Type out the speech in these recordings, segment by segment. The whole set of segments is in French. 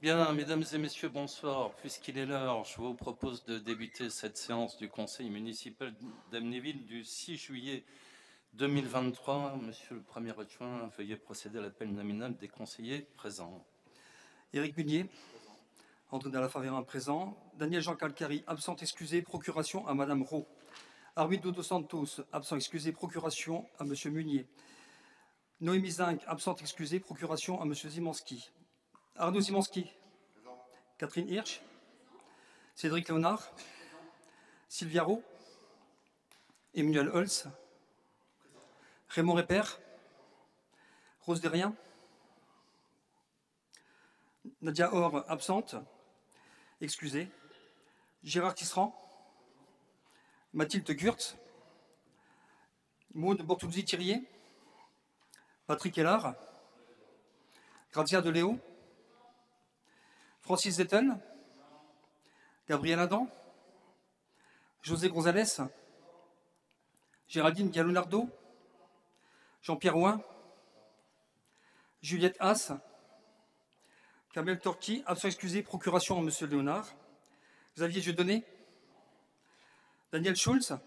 Bien, mesdames et messieurs, bonsoir. Puisqu'il est l'heure, je vous propose de débuter cette séance du Conseil municipal d'Amnéville du 6 juillet 2023. Monsieur le Premier adjoint, veuillez procéder à l'appel nominal des conseillers présents. Éric Munier, André Dalla présent. Daniel Jean Calcari, absent excusé, procuration à Madame Rowe. Arvido dos Santos, absent excusé, procuration à Monsieur Munier. Noémie Zinc, absent excusé, procuration à Monsieur Zimanski. Arnaud Zimanski. Catherine Hirsch. Cédric Léonard. Sylvia Rowe. Emmanuel Holz. Raymond Répère. Rose Derrien. Nadia Or, absente. Excusée. Gérard Tisserand. Mathilde Gurtz. Maud Bortuzzi-Thirier. Patrick Hellard. Grazia De Léo. Francis Zetten. Gabriel Adam. José González. Géraldine Gallonardo. Jean-Pierre Ouin. Juliette Haas. Kamel Torki, absent excusé, procuration à Monsieur Léonard. Xavier Dieudonné. Daniel Schulz.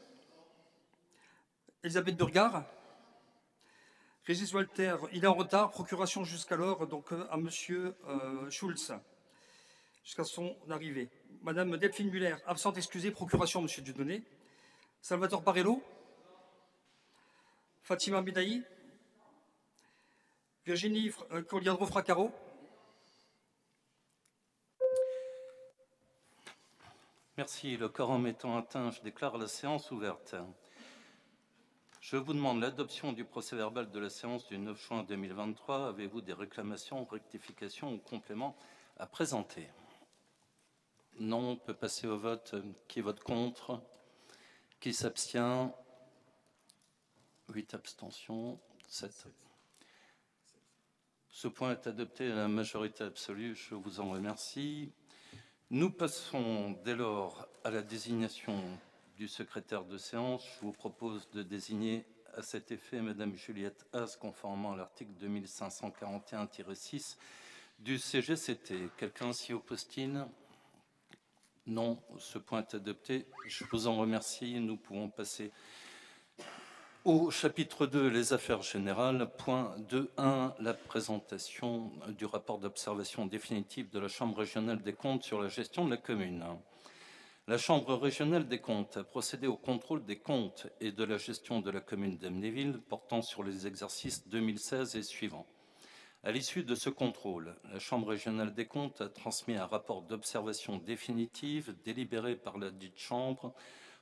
Elisabeth Burgard. Régis Walter, il est en retard, procuration jusqu'alors, donc à Monsieur Schulz, jusqu'à son arrivée. Madame Delphine Muller, absente excusée, procuration à Monsieur Dieudonné. Salvatore Barello. Fatima Bidaï. Virginie Coliadro Fracaro. Merci. Le quorum étant atteint, je déclare la séance ouverte. Je vous demande l'adoption du procès-verbal de la séance du 9 juin 2023. Avez-vous des réclamations, rectifications ou compléments à présenter? Non, on peut passer au vote. Qui vote contre? Qui s'abstient? 8 abstentions, 7. Ce point est adopté à la majorité absolue. Je vous en remercie. Nous passons dès lors à la désignation du secrétaire de séance. Je vous propose de désigner à cet effet Madame Juliette Haas, conformément à l'article 2541-6 du CGCT. Quelqu'un s'y oppose-t-il? Non, ce point est adopté. Je vous en remercie. Nous pouvons passer au chapitre 2, les affaires générales. Point 2.1, la présentation du rapport d'observation définitive de la Chambre régionale des comptes sur la gestion de la commune. La Chambre régionale des comptes a procédé au contrôle des comptes et de la gestion de la commune d'Amnéville portant sur les exercices 2016 et suivants. À l'issue de ce contrôle, la Chambre régionale des comptes a transmis un rapport d'observation définitive délibéré par la dite Chambre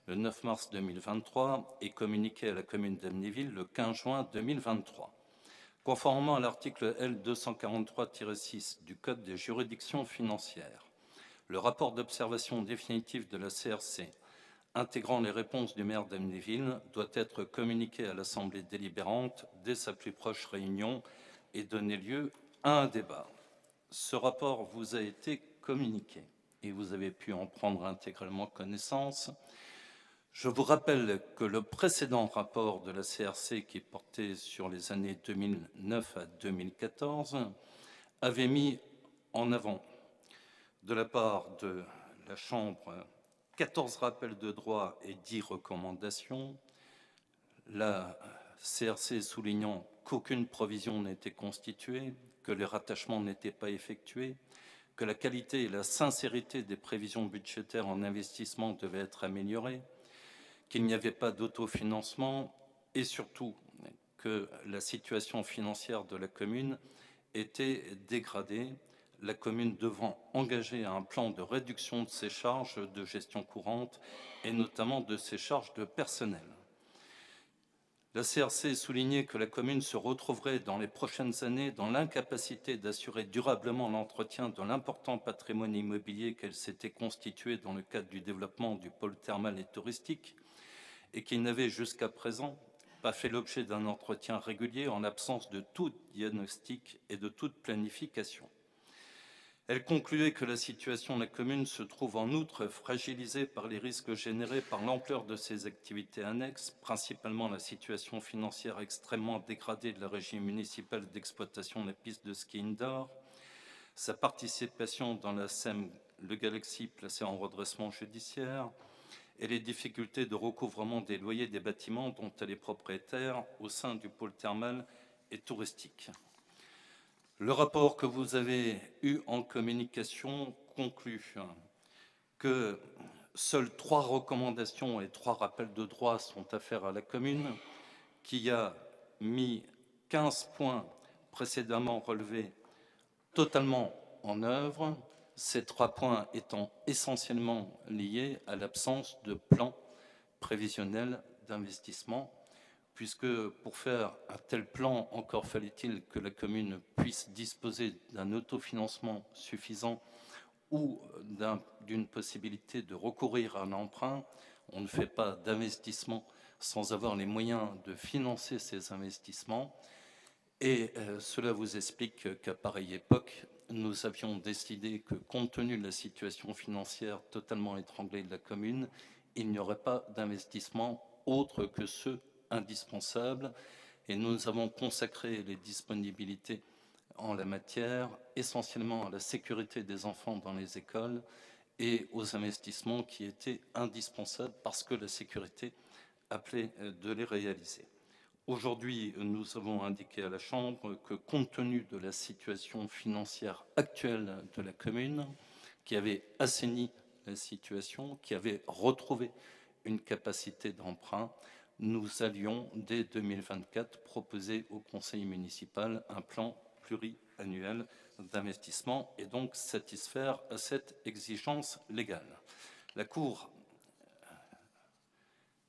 le 9 mars 2023 et communiqué à la commune d'Amnéville le 15 juin 2023. Conformément à l'article L. 243-6 du Code des juridictions financières, le rapport d'observation définitive de la CRC, intégrant les réponses du maire d'Amnéville, doit être communiqué à l'Assemblée délibérante dès sa plus proche réunion et donner lieu à un débat. Ce rapport vous a été communiqué et vous avez pu en prendre intégralement connaissance. Je vous rappelle que le précédent rapport de la CRC, qui portait sur les années 2009 à 2014, avait mis en avant, de la part de la Chambre, 14 rappels de droit et 10 recommandations. La CRC soulignant qu'aucune provision n'était constituée, que les rattachements n'étaient pas effectués, que la qualité et la sincérité des prévisions budgétaires en investissement devaient être améliorées, qu'il n'y avait pas d'autofinancement et surtout que la situation financière de la commune était dégradée, la commune devant engager un plan de réduction de ses charges de gestion courante et notamment de ses charges de personnel. La CRC soulignait que la commune se retrouverait dans les prochaines années dans l'incapacité d'assurer durablement l'entretien de l'important patrimoine immobilier qu'elle s'était constitué dans le cadre du développement du pôle thermal et touristique et qui n'avait jusqu'à présent pas fait l'objet d'un entretien régulier en l'absence de tout diagnostic et de toute planification. Elle concluait que la situation de la commune se trouve en outre fragilisée par les risques générés par l'ampleur de ses activités annexes, principalement la situation financière extrêmement dégradée de la régie municipale d'exploitation de la piste de ski indoor, sa participation dans la SEM Le Galaxy placée en redressement judiciaire et les difficultés de recouvrement des loyers des bâtiments dont elle est propriétaire au sein du pôle thermal et touristique. Le rapport que vous avez eu en communication conclut que seules 3 recommandations et 3 rappels de droit sont à faire à la commune, qui a mis 15 points précédemment relevés totalement en œuvre, ces 3 points étant essentiellement liés à l'absence de plan prévisionnel d'investissement, puisque pour faire un tel plan, encore fallait-il que la commune puisse disposer d'un autofinancement suffisant ou d'une possibilité de recourir à un emprunt. On ne fait pas d'investissement sans avoir les moyens de financer ces investissements. Et cela vous explique qu'à pareille époque, nous avions décidé que, compte tenu de la situation financière totalement étranglée de la commune, il n'y aurait pas d'investissement autre que ceux indispensables. Et nous avons consacré les disponibilités en la matière, essentiellement à la sécurité des enfants dans les écoles et aux investissements qui étaient indispensables parce que la sécurité appelait de les réaliser. Aujourd'hui, nous avons indiqué à la Chambre que, compte tenu de la situation financière actuelle de la commune, qui avait assaini la situation, qui avait retrouvé une capacité d'emprunt, nous allions, dès 2024, proposer au conseil municipal un plan pluriannuel d'investissement et donc satisfaire à cette exigence légale. La Cour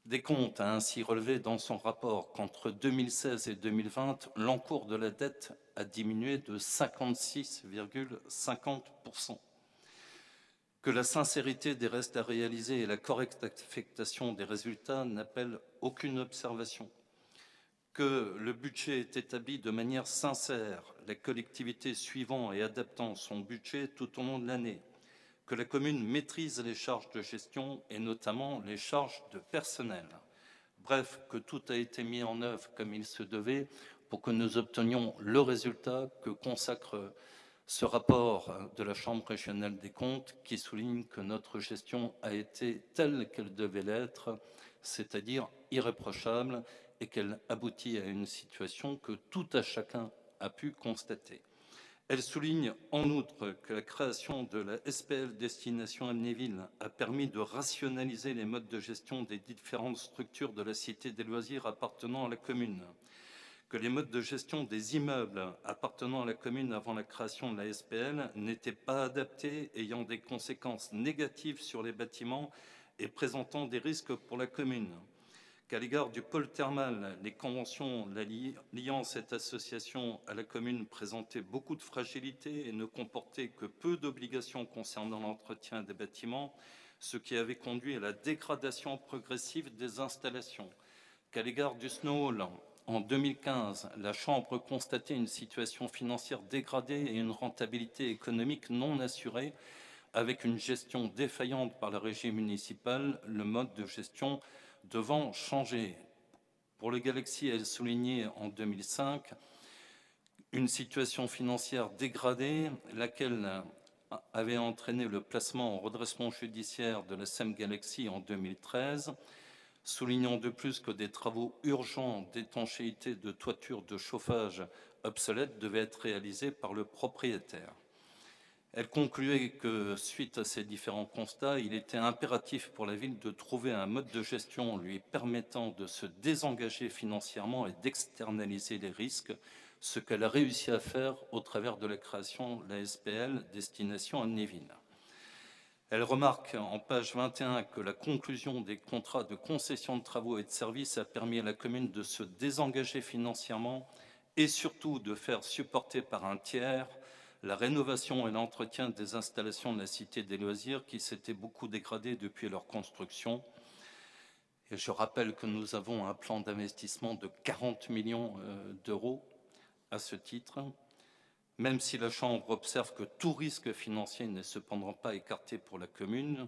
des comptes a ainsi relevé dans son rapport qu'entre 2016 et 2020, l'encours de la dette a diminué de 56,50%, que la sincérité des restes à réaliser et la correcte affectation des résultats n'appellent aucune observation, que le budget est établi de manière sincère, la collectivité suivant et adaptant son budget tout au long de l'année, que la commune maîtrise les charges de gestion et notamment les charges de personnel. Bref, que tout a été mis en œuvre comme il se devait pour que nous obtenions le résultat que consacre ce rapport de la Chambre régionale des comptes qui souligne que notre gestion a été telle qu'elle devait l'être, c'est-à-dire irréprochable, et qu'elle aboutit à une situation que tout à chacun a pu constater. Elle souligne en outre que la création de la SPL Destination Amnéville a permis de rationaliser les modes de gestion des différentes structures de la Cité des Loisirs appartenant à la commune, que les modes de gestion des immeubles appartenant à la commune avant la création de la SPL n'étaient pas adaptés, ayant des conséquences négatives sur les bâtiments et présentant des risques pour la commune, qu'à l'égard du pôle thermal, les conventions liant cette association à la commune présentaient beaucoup de fragilité et ne comportaient que peu d'obligations concernant l'entretien des bâtiments, ce qui avait conduit à la dégradation progressive des installations, qu'à l'égard du Snow Hall, en 2015, la Chambre constatait une situation financière dégradée et une rentabilité économique non assurée, avec une gestion défaillante par la régie municipale, le mode de gestion devant changer. Pour le Galaxy, elle soulignait en 2005 une situation financière dégradée, laquelle avait entraîné le placement en redressement judiciaire de la SEM Galaxy en 2013, soulignant de plus que des travaux urgents d'étanchéité de toiture de chauffage obsolètes devaient être réalisés par le propriétaire. Elle concluait que, suite à ces différents constats, il était impératif pour la ville de trouver un mode de gestion lui permettant de se désengager financièrement et d'externaliser les risques, ce qu'elle a réussi à faire au travers de la création de la SPL Destination Amnéville. Elle remarque en page 21 que la conclusion des contrats de concession de travaux et de services a permis à la commune de se désengager financièrement et surtout de faire supporter par un tiers la rénovation et l'entretien des installations de la Cité des Loisirs qui s'étaient beaucoup dégradées depuis leur construction. Et je rappelle que nous avons un plan d'investissement de 40 millions d'euros à ce titre. Même si la Chambre observe que tout risque financier n'est cependant pas écarté pour la commune,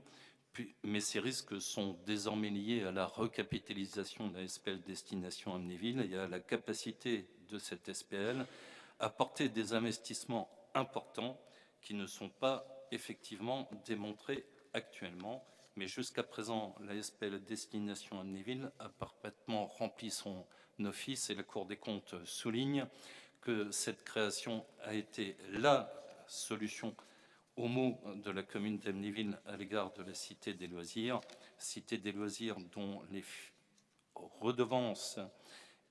mais ces risques sont désormais liés à la recapitalisation de la SPL Destination Amnéville et à la capacité de cette SPL à porter des investissements importants qui ne sont pas effectivement démontrés actuellement. Mais jusqu'à présent, la SPL Destination Amnéville a parfaitement rempli son office et la Cour des comptes souligne que cette création a été la solution au mot de la commune d'Amnéville à l'égard de la Cité des Loisirs dont les redevances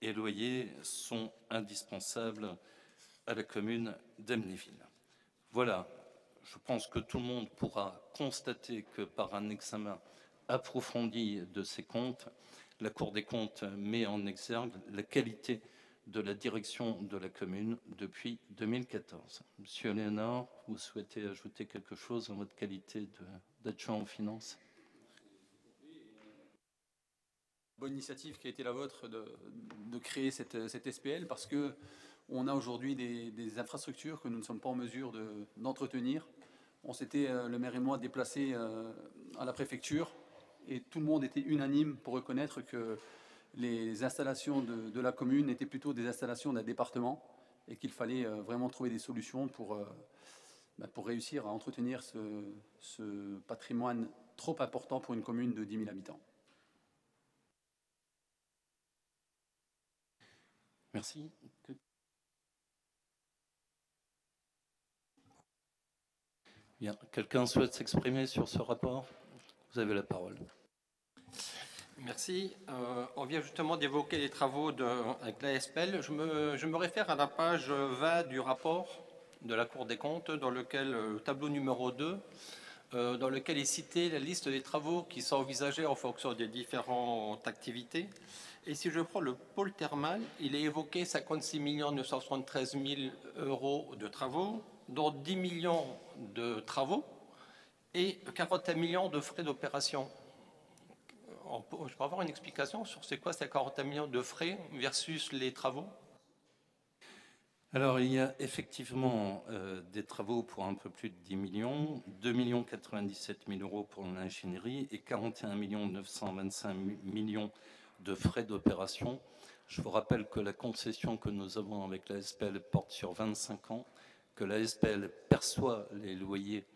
et loyers sont indispensables à la commune d'Amnéville. Voilà, je pense que tout le monde pourra constater que par un examen approfondi de ces comptes, la Cour des comptes met en exergue la qualité de la direction de la commune depuis 2014. Monsieur Léonard, vous souhaitez ajouter quelque chose en votre qualité d'adjoint aux finances? Bonne initiative qui a été la vôtre de créer cette SPL parce que on a aujourd'hui des infrastructures que nous ne sommes pas en mesure d'entretenir. On s'était, le maire et moi, déplacés à la préfecture et tout le monde était unanime pour reconnaître que les installations de la commune étaient plutôt des installations d'un département et qu'il fallait vraiment trouver des solutions pour réussir à entretenir ce patrimoine trop important pour une commune de 10 000 habitants. Merci. Bien, quelqu'un souhaite s'exprimer sur ce rapport? Vous avez la parole. Merci. On vient justement d'évoquer les travaux avec la SPL. Je me réfère à la page 20 du rapport de la Cour des comptes, dans lequel, tableau numéro 2, dans lequel est citée la liste des travaux qui sont envisagés en fonction des différentes activités. Et si je prends le pôle thermal, il est évoqué 56 973 000 euros de travaux, dont 10 millions de travaux et 41 millions de frais d'opération. Je peux avoir une explication sur c'est quoi ces 41 millions de frais versus les travaux? Alors, il y a effectivement des travaux pour un peu plus de 10 millions, 2 97 000 euros pour l'ingénierie et 41 925 millions de frais d'opération. Je vous rappelle que la concession que nous avons avec la SPL porte sur 25 ans, que la SPL perçoit les loyers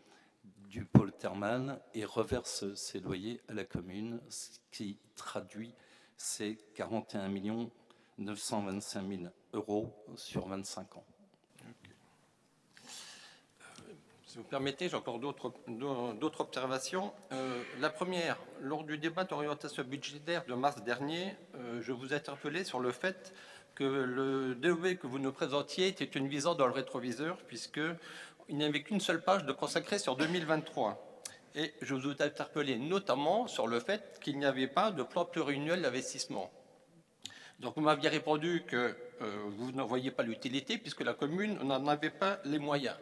du pôle thermal et reverse ses loyers à la commune, ce qui traduit ces 41 925 000 euros sur 25 ans. Si vous permettez, j'ai encore d'autres observations. La première, lors du débat d'orientation budgétaire de mars dernier, je vous ai interpellé sur le fait que le DEB que vous nous présentiez était une vision dans le rétroviseur, puisqu'il n'y avait qu'une seule page de consacrée sur 2023. Et je vous ai interpellé notamment sur le fait qu'il n'y avait pas de plan pluriannuel d'investissement. Donc vous m'aviez répondu que vous n'en voyiez pas l'utilité puisque la commune n'en avait pas les moyens.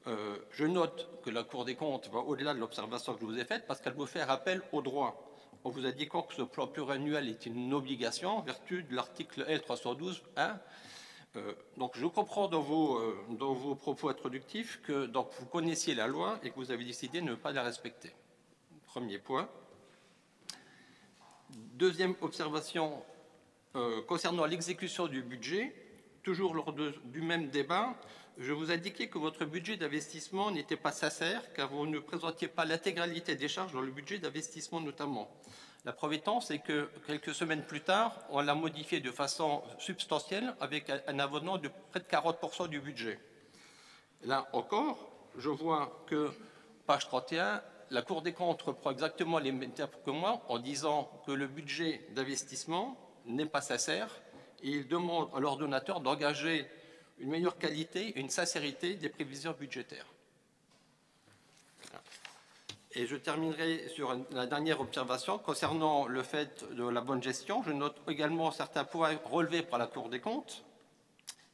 Je note que la Cour des comptes va au-delà de l'observation que je vous ai faite parce qu'elle vous fait rappel au droit. On vous a dit que ce plan pluriannuel est une obligation en vertu de l'article L312.1. Donc je comprends dans vos propos introductifs que donc, vous connaissiez la loi et que vous avez décidé de ne pas la respecter. Premier point. Deuxième observation, concernant l'exécution du budget, toujours lors du même débat, je vous indiquais que votre budget d'investissement n'était pas sincère car vous ne présentiez pas l'intégralité des charges dans le budget d'investissement notamment. La preuve étant, c'est que quelques semaines plus tard, on l'a modifié de façon substantielle avec un avenant de près de 40% du budget. Là encore, je vois que, page 31, la Cour des comptes reprend exactement les mêmes termes que moi en disant que le budget d'investissement n'est pas sincère et il demande à l'ordonnateur d'engager une meilleure qualité et une sincérité des prévisions budgétaires. Et je terminerai sur la dernière observation concernant le fait de la bonne gestion. Je note également certains points relevés par la Cour des comptes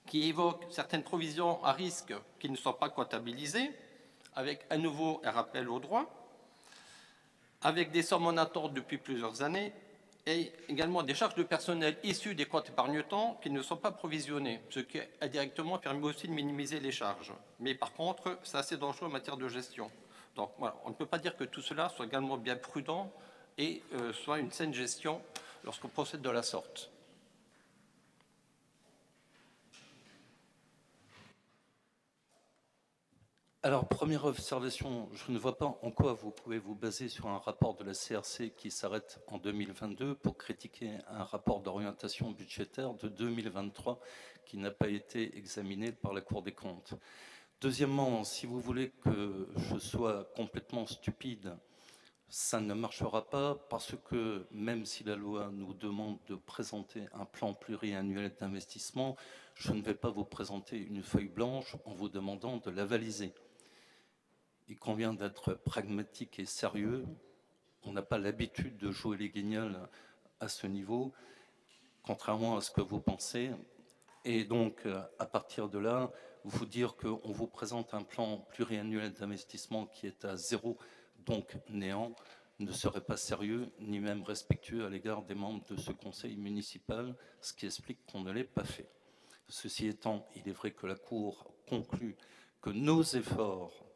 qui évoquent certaines provisions à risque qui ne sont pas comptabilisées, avec à nouveau un rappel au droit, avec des sommes en attente depuis plusieurs années et également des charges de personnel issues des comptes épargne-temps qui ne sont pas provisionnées, ce qui indirectement permet aussi de minimiser les charges. Mais par contre, c'est assez dangereux en matière de gestion. Donc voilà, on ne peut pas dire que tout cela soit également bien prudent et soit une saine gestion lorsqu'on procède de la sorte. Alors, première observation, je ne vois pas en quoi vous pouvez vous baser sur un rapport de la CRC qui s'arrête en 2022 pour critiquer un rapport d'orientation budgétaire de 2023 qui n'a pas été examiné par la Cour des comptes. Deuxièmement, si vous voulez que je sois complètement stupide, ça ne marchera pas parce que même si la loi nous demande de présenter un plan pluriannuel d'investissement, je ne vais pas vous présenter une feuille blanche en vous demandant de l'avaliser. Il convient d'être pragmatique et sérieux. On n'a pas l'habitude de jouer les guignols à ce niveau, contrairement à ce que vous pensez. Et donc, à partir de là, vous dire qu'on vous présente un plan pluriannuel d'investissement qui est à zéro, donc néant, ne serait pas sérieux, ni même respectueux à l'égard des membres de ce conseil municipal, ce qui explique qu'on ne l'ait pas fait. Ceci étant, il est vrai que la Cour conclut que nos efforts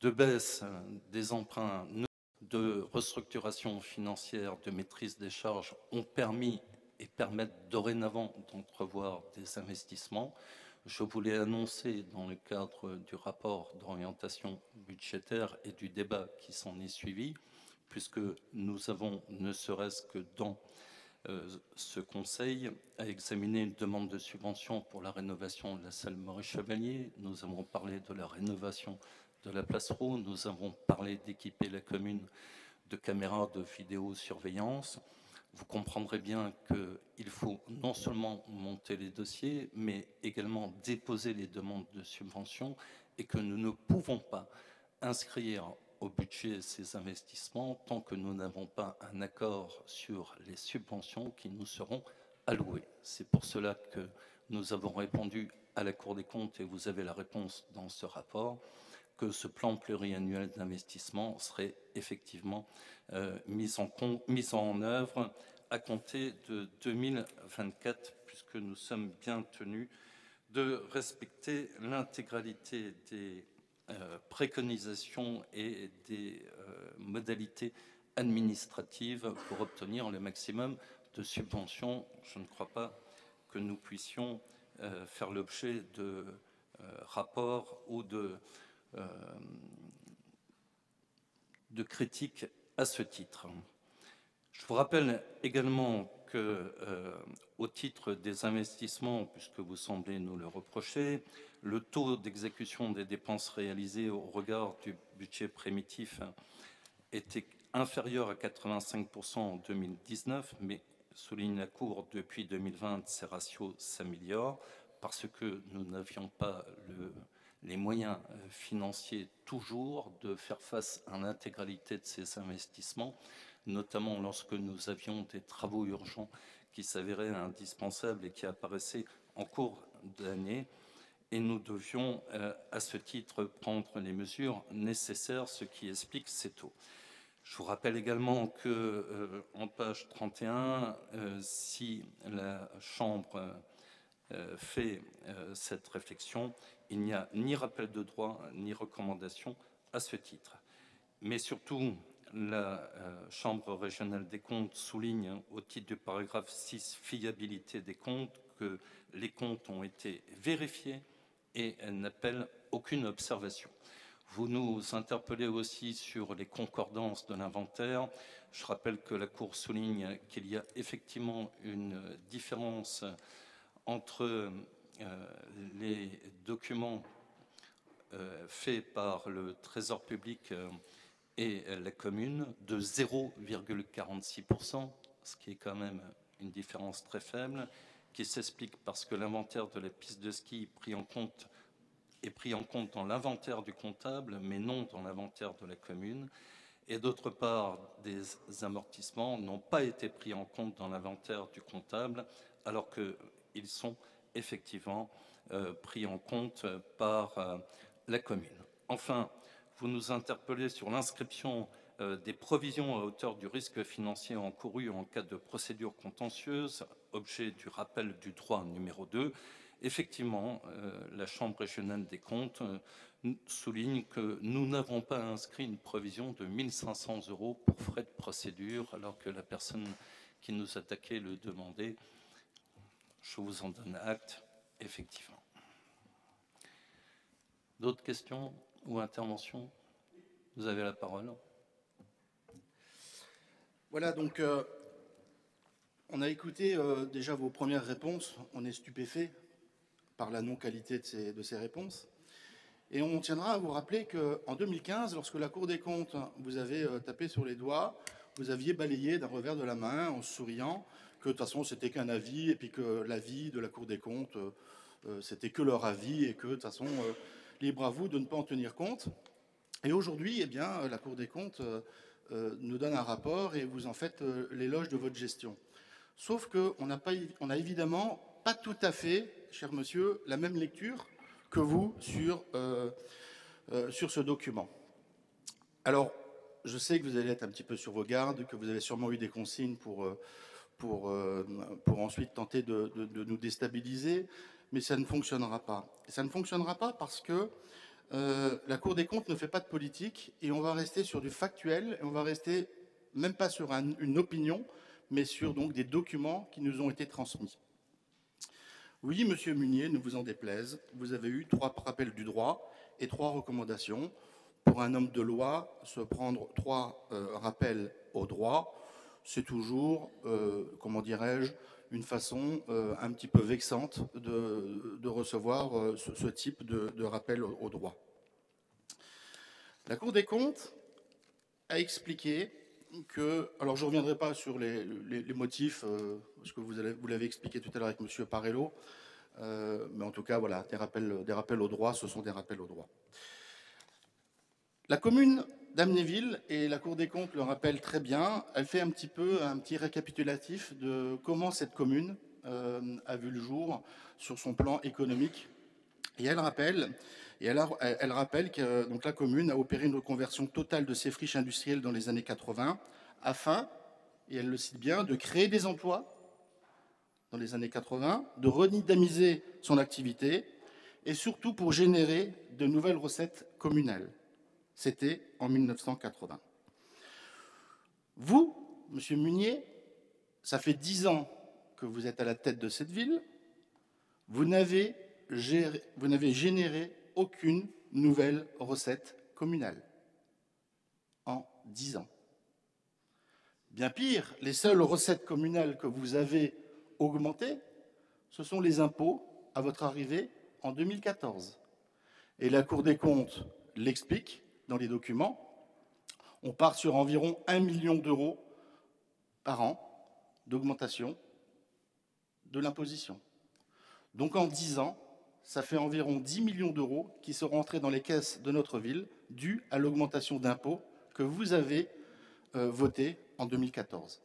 de baisse des emprunts, de restructuration financière, de maîtrise des charges ont permis et permettent dorénavant d'entrevoir des investissements. Je vous l'ai annoncé dans le cadre du rapport d'orientation budgétaire et du débat qui s'en est suivi, puisque nous avons, ne serait-ce que dans ce conseil, à examiner une demande de subvention pour la rénovation de la salle Maurice Chevalier. Nous avons parlé de la rénovation de la place Roux. Nous avons parlé d'équiper la commune de caméras de vidéosurveillance. Vous comprendrez bien qu'il faut non seulement monter les dossiers, mais également déposer les demandes de subvention et que nous ne pouvons pas inscrire au budget ces investissements tant que nous n'avons pas un accord sur les subventions qui nous seront allouées. C'est pour cela que nous avons répondu à la Cour des comptes, et vous avez la réponse dans ce rapport, que ce plan pluriannuel d'investissement serait effectivement mis en œuvre à compter de 2024, puisque nous sommes bien tenus de respecter l'intégralité des préconisations et des modalités administratives pour obtenir le maximum de subventions. Je ne crois pas que nous puissions faire l'objet de rapports ou de critiques à ce titre. Je vous rappelle également que, au titre des investissements, puisque vous semblez nous le reprocher, le taux d'exécution des dépenses réalisées au regard du budget primitif était inférieur à 85% en 2019, mais souligne la Cour, depuis 2020, ces ratios s'améliorent parce que nous n'avions pas les moyens financiers toujours de faire face à l'intégralité de ces investissements, notamment lorsque nous avions des travaux urgents qui s'avéraient indispensables et qui apparaissaient en cours d'année. Et nous devions, à ce titre, prendre les mesures nécessaires, ce qui explique ces taux. Je vous rappelle également que, en page 31, si la Chambre fait cette réflexion, il n'y a ni rappel de droit ni recommandation à ce titre. Mais surtout, la Chambre régionale des comptes souligne au titre du paragraphe 6, fiabilité des comptes, que les comptes ont été vérifiés et elle n'appelle aucune observation. Vous nous interpellez aussi sur les concordances de l'inventaire. Je rappelle que la Cour souligne qu'il y a effectivement une différence entre les documents faits par le Trésor public et la commune de 0,46%, ce qui est quand même une différence très faible, qui s'explique parce que l'inventaire de la piste de ski est pris en compte dans l'inventaire du comptable, mais non dans l'inventaire de la commune. Et d'autre part, des amortissements n'ont pas été pris en compte dans l'inventaire du comptable, alors qu'ils sont effectivement pris en compte par la commune. Enfin, vous nous interpellez sur l'inscription des provisions à hauteur du risque financier encouru en cas de procédure contentieuse, objet du rappel du droit numéro 2. Effectivement, la Chambre régionale des comptes souligne que nous n'avons pas inscrit une provision de 1 500 € pour frais de procédure, alors que la personne qui nous attaquait le demandait. Je vous en donne acte, effectivement. D'autres questions ou interventions? Vous avez la parole. Voilà, donc on a écouté déjà vos premières réponses. On est stupéfait par la non-qualité de ces réponses. Et on tiendra à vous rappeler qu'en 2015, lorsque la Cour des comptes vous avait tapé sur les doigts, vous aviez balayé d'un revers de la main en souriant que de toute façon c'était qu'un avis et puis que l'avis de la Cour des comptes c'était que leur avis et que de toute façon libre à vous de ne pas en tenir compte. Et aujourd'hui, eh bien, la Cour des comptes nous donne un rapport et vous en faites l'éloge de votre gestion. Sauf qu'on n'a évidemment pas tout à fait, cher monsieur, la même lecture que vous sur ce document. Alors, je sais que vous allez être un petit peu sur vos gardes, que vous avez sûrement eu des consignes pour ensuite tenter de nous déstabiliser, mais ça ne fonctionnera pas. Et ça ne fonctionnera pas parce que la Cour des comptes ne fait pas de politique et on va rester sur du factuel et on va rester même pas sur une opinion, mais sur donc des documents qui nous ont été transmis. Oui, monsieur Munier, ne vous en déplaise, vous avez eu 3 rappels du droit et 3 recommandations. Pour un homme de loi, se prendre 3 rappels au droit, c'est toujours, comment dirais-je, une façon un petit peu vexante de recevoir ce type de rappel au droit. La Cour des comptes a expliqué que, alors je ne reviendrai pas sur les motifs, parce que vous l'avez expliqué tout à l'heure avec M. Parello, mais en tout cas, voilà, des rappels au droit, ce sont des rappels au droit. La commune d'Amnéville, et la Cour des comptes le rappelle très bien, elle fait un petit récapitulatif de comment cette commune a vu le jour sur son plan économique. Et elle rappelle que donc, la commune a opéré une reconversion totale de ses friches industrielles dans les années 80 afin, et elle le cite bien, de créer des emplois dans les années 80, de redynamiser son activité et surtout pour générer de nouvelles recettes communales. C'était en 1980. Vous, monsieur Munier, ça fait 10 ans que vous êtes à la tête de cette ville, vous n'avez généré aucune nouvelle recette communale en 10 ans. Bien pire, les seules recettes communales que vous avez augmentées, ce sont les impôts à votre arrivée en 2014. Et la Cour des comptes l'explique dans les documents. On part sur environ 1 million d'euros par an d'augmentation de l'imposition. Donc en 10 ans, ça fait environ 10 millions d'euros qui sont rentrés dans les caisses de notre ville dus à l'augmentation d'impôts que vous avez votée en 2014.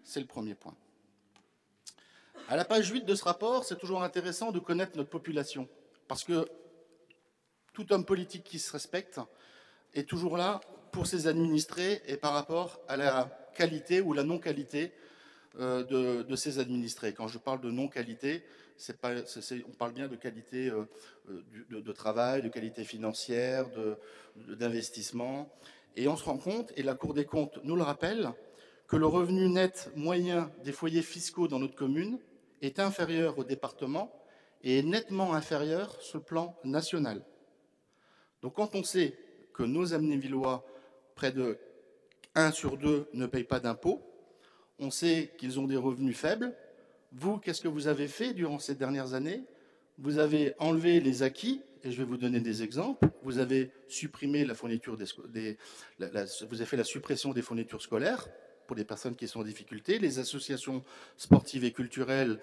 C'est le premier point. À la page 8 de ce rapport, c'est toujours intéressant de connaître notre population, parce que tout homme politique qui se respecte est toujours là pour ses administrés et par rapport à la qualité ou la non-qualité de ses administrés. Quand je parle de non-qualité, on parle bien de qualité de travail, de qualité financière, d'investissement. Et on se rend compte, et la Cour des comptes nous le rappelle, que le revenu net moyen des foyers fiscaux dans notre commune est inférieur au département et est nettement inférieur sur le plan national. Donc quand on sait que nos Amnévillois, près de 1 sur 2 ne payent pas d'impôts, on sait qu'ils ont des revenus faibles. Vous, qu'est-ce que vous avez fait durant ces dernières années? Vous avez enlevé les acquis, et je vais vous donner des exemples. Vous avez supprimé la fourniture vous avez fait la suppression des fournitures scolaires pour les personnes qui sont en difficulté. Les associations sportives et culturelles,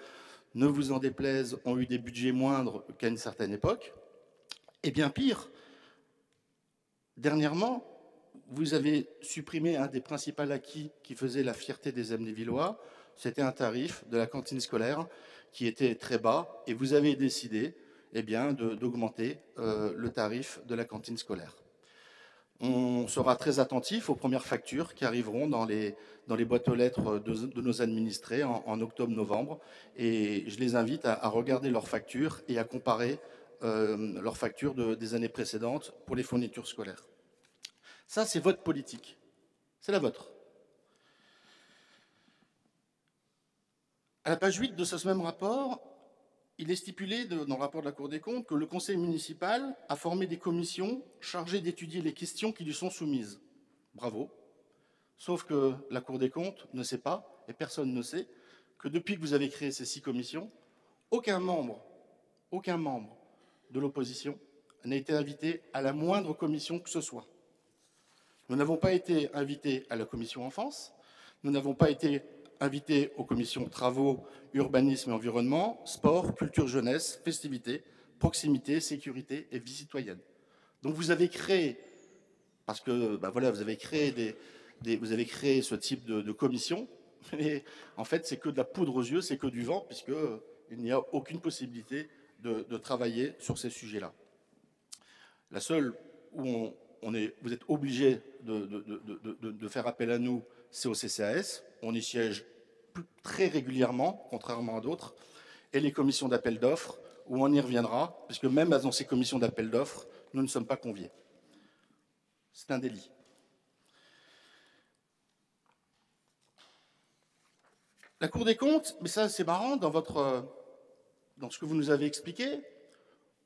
ne vous en déplaise, ont eu des budgets moindres qu'à une certaine époque. Et bien pire, dernièrement, vous avez supprimé un des principaux acquis qui faisait la fierté des Amnévillois, c'était un tarif de la cantine scolaire qui était très bas, et vous avez décidé d'augmenter le tarif de la cantine scolaire. On sera très attentif aux premières factures qui arriveront dans les boîtes aux lettres de nos administrés en octobre-novembre, et je les invite à regarder leurs factures et à comparer leurs factures des années précédentes pour les fournitures scolaires. Ça, c'est votre politique. C'est la vôtre. À la page 8 de ce même rapport, il est stipulé dans le rapport de la Cour des comptes que le conseil municipal a formé des commissions chargées d'étudier les questions qui lui sont soumises. Bravo. Sauf que la Cour des comptes ne sait pas, et personne ne sait, que depuis que vous avez créé ces 6 commissions, aucun membre de l'opposition n'a été invité à la moindre commission que ce soit. Nous n'avons pas été invités à la commission enfance, nous n'avons pas été invités aux commissions travaux, urbanisme et environnement, sport, culture, jeunesse, festivités, proximité, sécurité et vie citoyenne. Donc vous avez créé, parce que voilà, vous avez créé ce type de commission, mais en fait c'est que de la poudre aux yeux, c'est que du vent, puisqu'il n'y a aucune possibilité de travailler sur ces sujets-là. La seule où vous êtes obligé de faire appel à nous, c'est au CCAS. On y siège très régulièrement, contrairement à d'autres, et les commissions d'appel d'offres, où on y reviendra, puisque même dans ces commissions d'appel d'offres, nous ne sommes pas conviés. C'est un délit. La Cour des comptes, mais ça c'est marrant, dans ce que vous nous avez expliqué,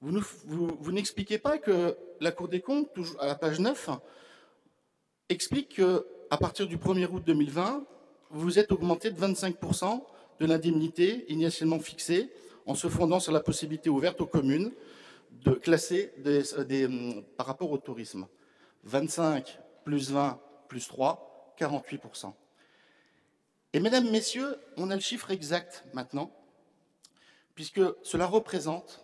vous n'expliquez pas que la Cour des comptes, à la page 9, explique qu'à partir du 1er août 2020, vous êtes augmenté de 25% de l'indemnité initialement fixée en se fondant sur la possibilité ouverte aux communes de classer par rapport au tourisme. 25 plus 20 plus 3, 48%. Et mesdames, messieurs, on a le chiffre exact maintenant, puisque cela représente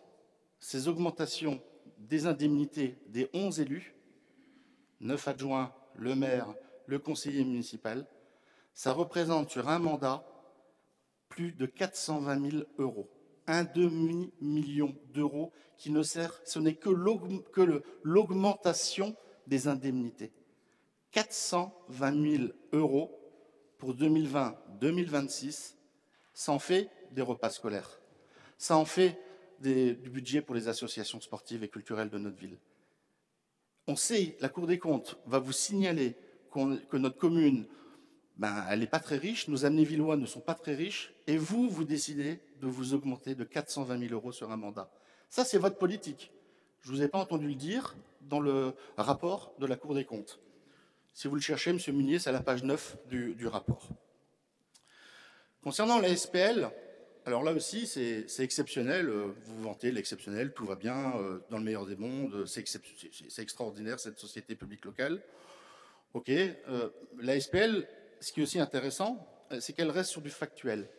ces augmentations des indemnités des 11 élus, 9 adjoints, le maire, le conseiller municipal, ça représente sur un mandat plus de 420 000 euros. Un demi-million d'euros qui ne sert, ce n'est que l'augmentation des indemnités. 420 000 euros pour 2020-2026, ça en fait des repas scolaires. Ça en fait du budget pour les associations sportives et culturelles de notre ville. On sait, la Cour des comptes va vous signaler que notre commune, elle n'est pas très riche, nos Amnévillois ne sont pas très riches, et vous décidez de vous augmenter de 420 000 euros sur un mandat. Ça, c'est votre politique. Je ne vous ai pas entendu le dire dans le rapport de la Cour des comptes. Si vous le cherchez, M. Munier, c'est à la page 9 du rapport. Concernant la SPL, alors là aussi, c'est exceptionnel. Vous vantez l'exceptionnel, tout va bien, dans le meilleur des mondes, c'est extraordinaire, cette société publique locale. OK. La SPL, ce qui est aussi intéressant, c'est qu'elle reste sur du factuel.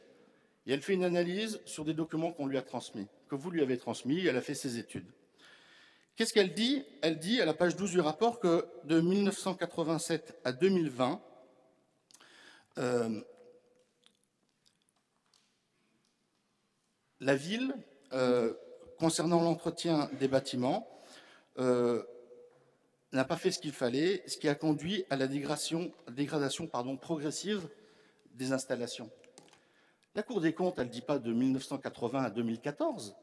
Et elle fait une analyse sur des documents qu'on lui a transmis, que vous lui avez transmis, elle a fait ses études. Qu'est-ce qu'elle dit? Elle dit, à la page 12 du rapport, que de 1987 à 2020, la ville, concernant l'entretien des bâtiments, n'a pas fait ce qu'il fallait, ce qui a conduit à la dégradation progressive des installations. La Cour des comptes, elle ne dit pas de 1980 à 2014,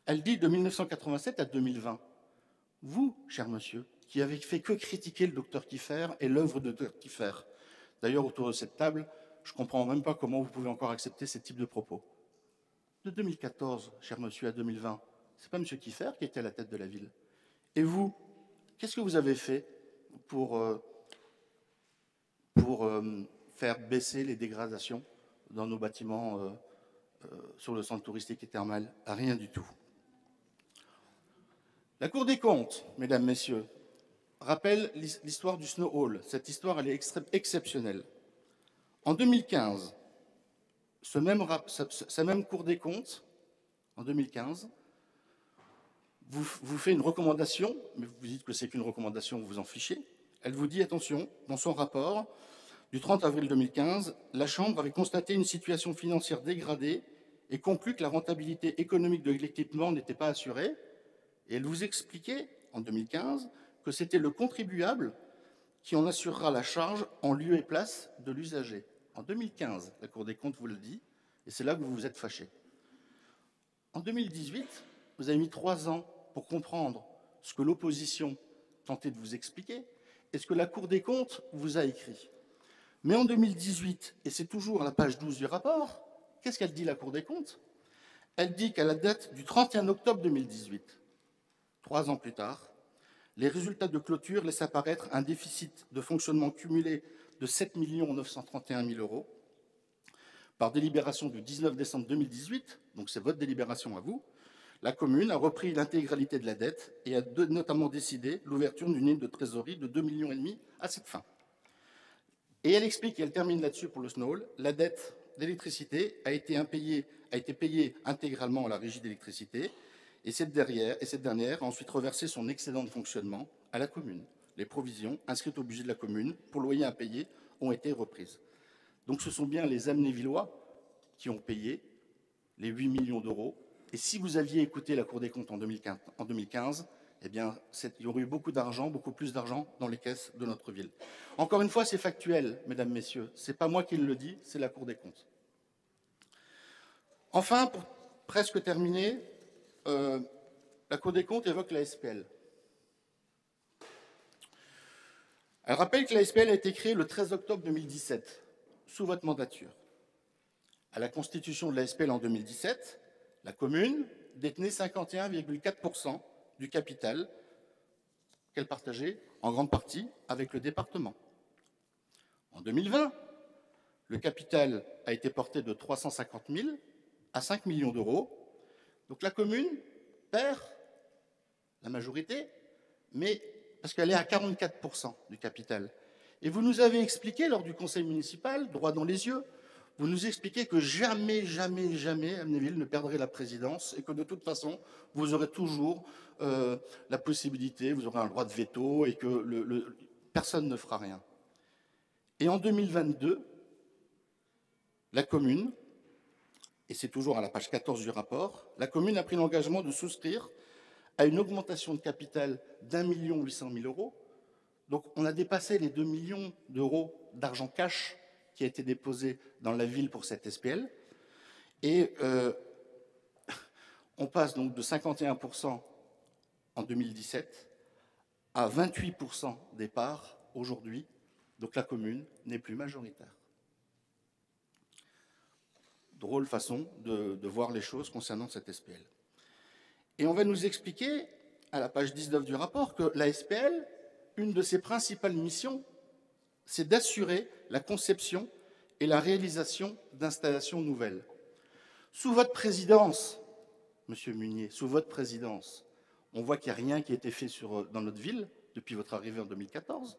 elle dit de 1987 à 2020. Vous, cher monsieur, qui avez fait que critiquer le docteur Kiffer et l'œuvre de docteur Kiffer, d'ailleurs, autour de cette table, je ne comprends même pas comment vous pouvez encore accepter ce type de propos. De 2014, cher monsieur, à 2020, ce n'est pas monsieur Kiffer qui était à la tête de la ville. Et vous, qu'est-ce que vous avez fait pour faire baisser les dégradations dans nos bâtiments sur le centre touristique et thermal? Rien du tout. La Cour des comptes, mesdames, messieurs, rappelle l'histoire du Snow Hall. Cette histoire, elle est exceptionnelle. En 2015, sa même Cour des comptes, en 2015, vous fait une recommandation, mais vous dites que c'est qu'une recommandation, vous vous en fichez. Elle vous dit, attention, dans son rapport du 30 avril 2015, la Chambre avait constaté une situation financière dégradée et conclu que la rentabilité économique de l'équipement n'était pas assurée. Et elle vous expliquait, en 2015, que c'était le contribuable qui en assurera la charge en lieu et place de l'usager. En 2015, la Cour des comptes vous le dit, et c'est là que vous vous êtes fâché. En 2018, vous avez mis 3 ans pour comprendre ce que l'opposition tentait de vous expliquer et ce que la Cour des comptes vous a écrit. Mais en 2018, et c'est toujours à la page 12 du rapport, qu'est-ce qu'elle dit, la Cour des comptes? elle dit qu'à la date du 31 octobre 2018, 3 ans plus tard, les résultats de clôture laissent apparaître un déficit de fonctionnement cumulé de 7 931 000 euros. Par délibération du 19 décembre 2018, donc c'est votre délibération à vous, la commune a repris l'intégralité de la dette et a notamment décidé l'ouverture d'une ligne de trésorerie de 2,5 millions à cette fin. Et elle explique, et elle termine là-dessus pour le SNOL, la dette d'électricité a été payée intégralement à la régie d'électricité et cette dernière a ensuite reversé son excédent de fonctionnement à la commune. Les provisions inscrites au budget de la commune pour loyer impayé ont été reprises. Donc ce sont bien les Amnévillois qui ont payé les 8 millions d'euros. Et si vous aviez écouté la Cour des comptes en 2015, eh bien, il y aurait eu beaucoup d'argent, beaucoup plus d'argent dans les caisses de notre ville. Encore une fois, c'est factuel, mesdames, messieurs. Ce n'est pas moi qui le dis, c'est la Cour des comptes. Enfin, pour presque terminer, la Cour des comptes évoque la SPL. Elle rappelle que la SPL a été créée le 13 octobre 2017, sous votre mandature. À la constitution de la SPL en 2017, la commune détenait 51,4% du capital qu'elle partageait en grande partie avec le département. En 2020, le capital a été porté de 350 000 à 5 millions d'euros. Donc la commune perd la majorité, mais parce qu'elle est à 44% du capital. Et vous nous avez expliqué lors du conseil municipal, droit dans les yeux, vous nous expliquez que jamais, jamais, jamais Amnéville ne perdrait la présidence et que de toute façon, vous aurez toujours la possibilité, vous aurez un droit de veto et que personne ne fera rien. Et en 2022, la commune, et c'est toujours à la page 14 du rapport, la commune a pris l'engagement de souscrire à une augmentation de capital d'1 800 000 euros. Donc on a dépassé les 2 millions d'euros d'argent cash qui a été déposé dans la ville pour cette SPL. Et on passe donc de 51% en 2017 à 28% des parts aujourd'hui. Donc la commune n'est plus majoritaire. Drôle façon de voir les choses concernant cette SPL. Et on va nous expliquer, à la page 19 du rapport, que la SPL, une de ses principales missions, c'est d'assurer la conception et la réalisation d'installations nouvelles. Sous votre présidence, Monsieur Munier, sous votre présidence, on voit qu'il n'y a rien qui a été fait dans notre ville depuis votre arrivée en 2014,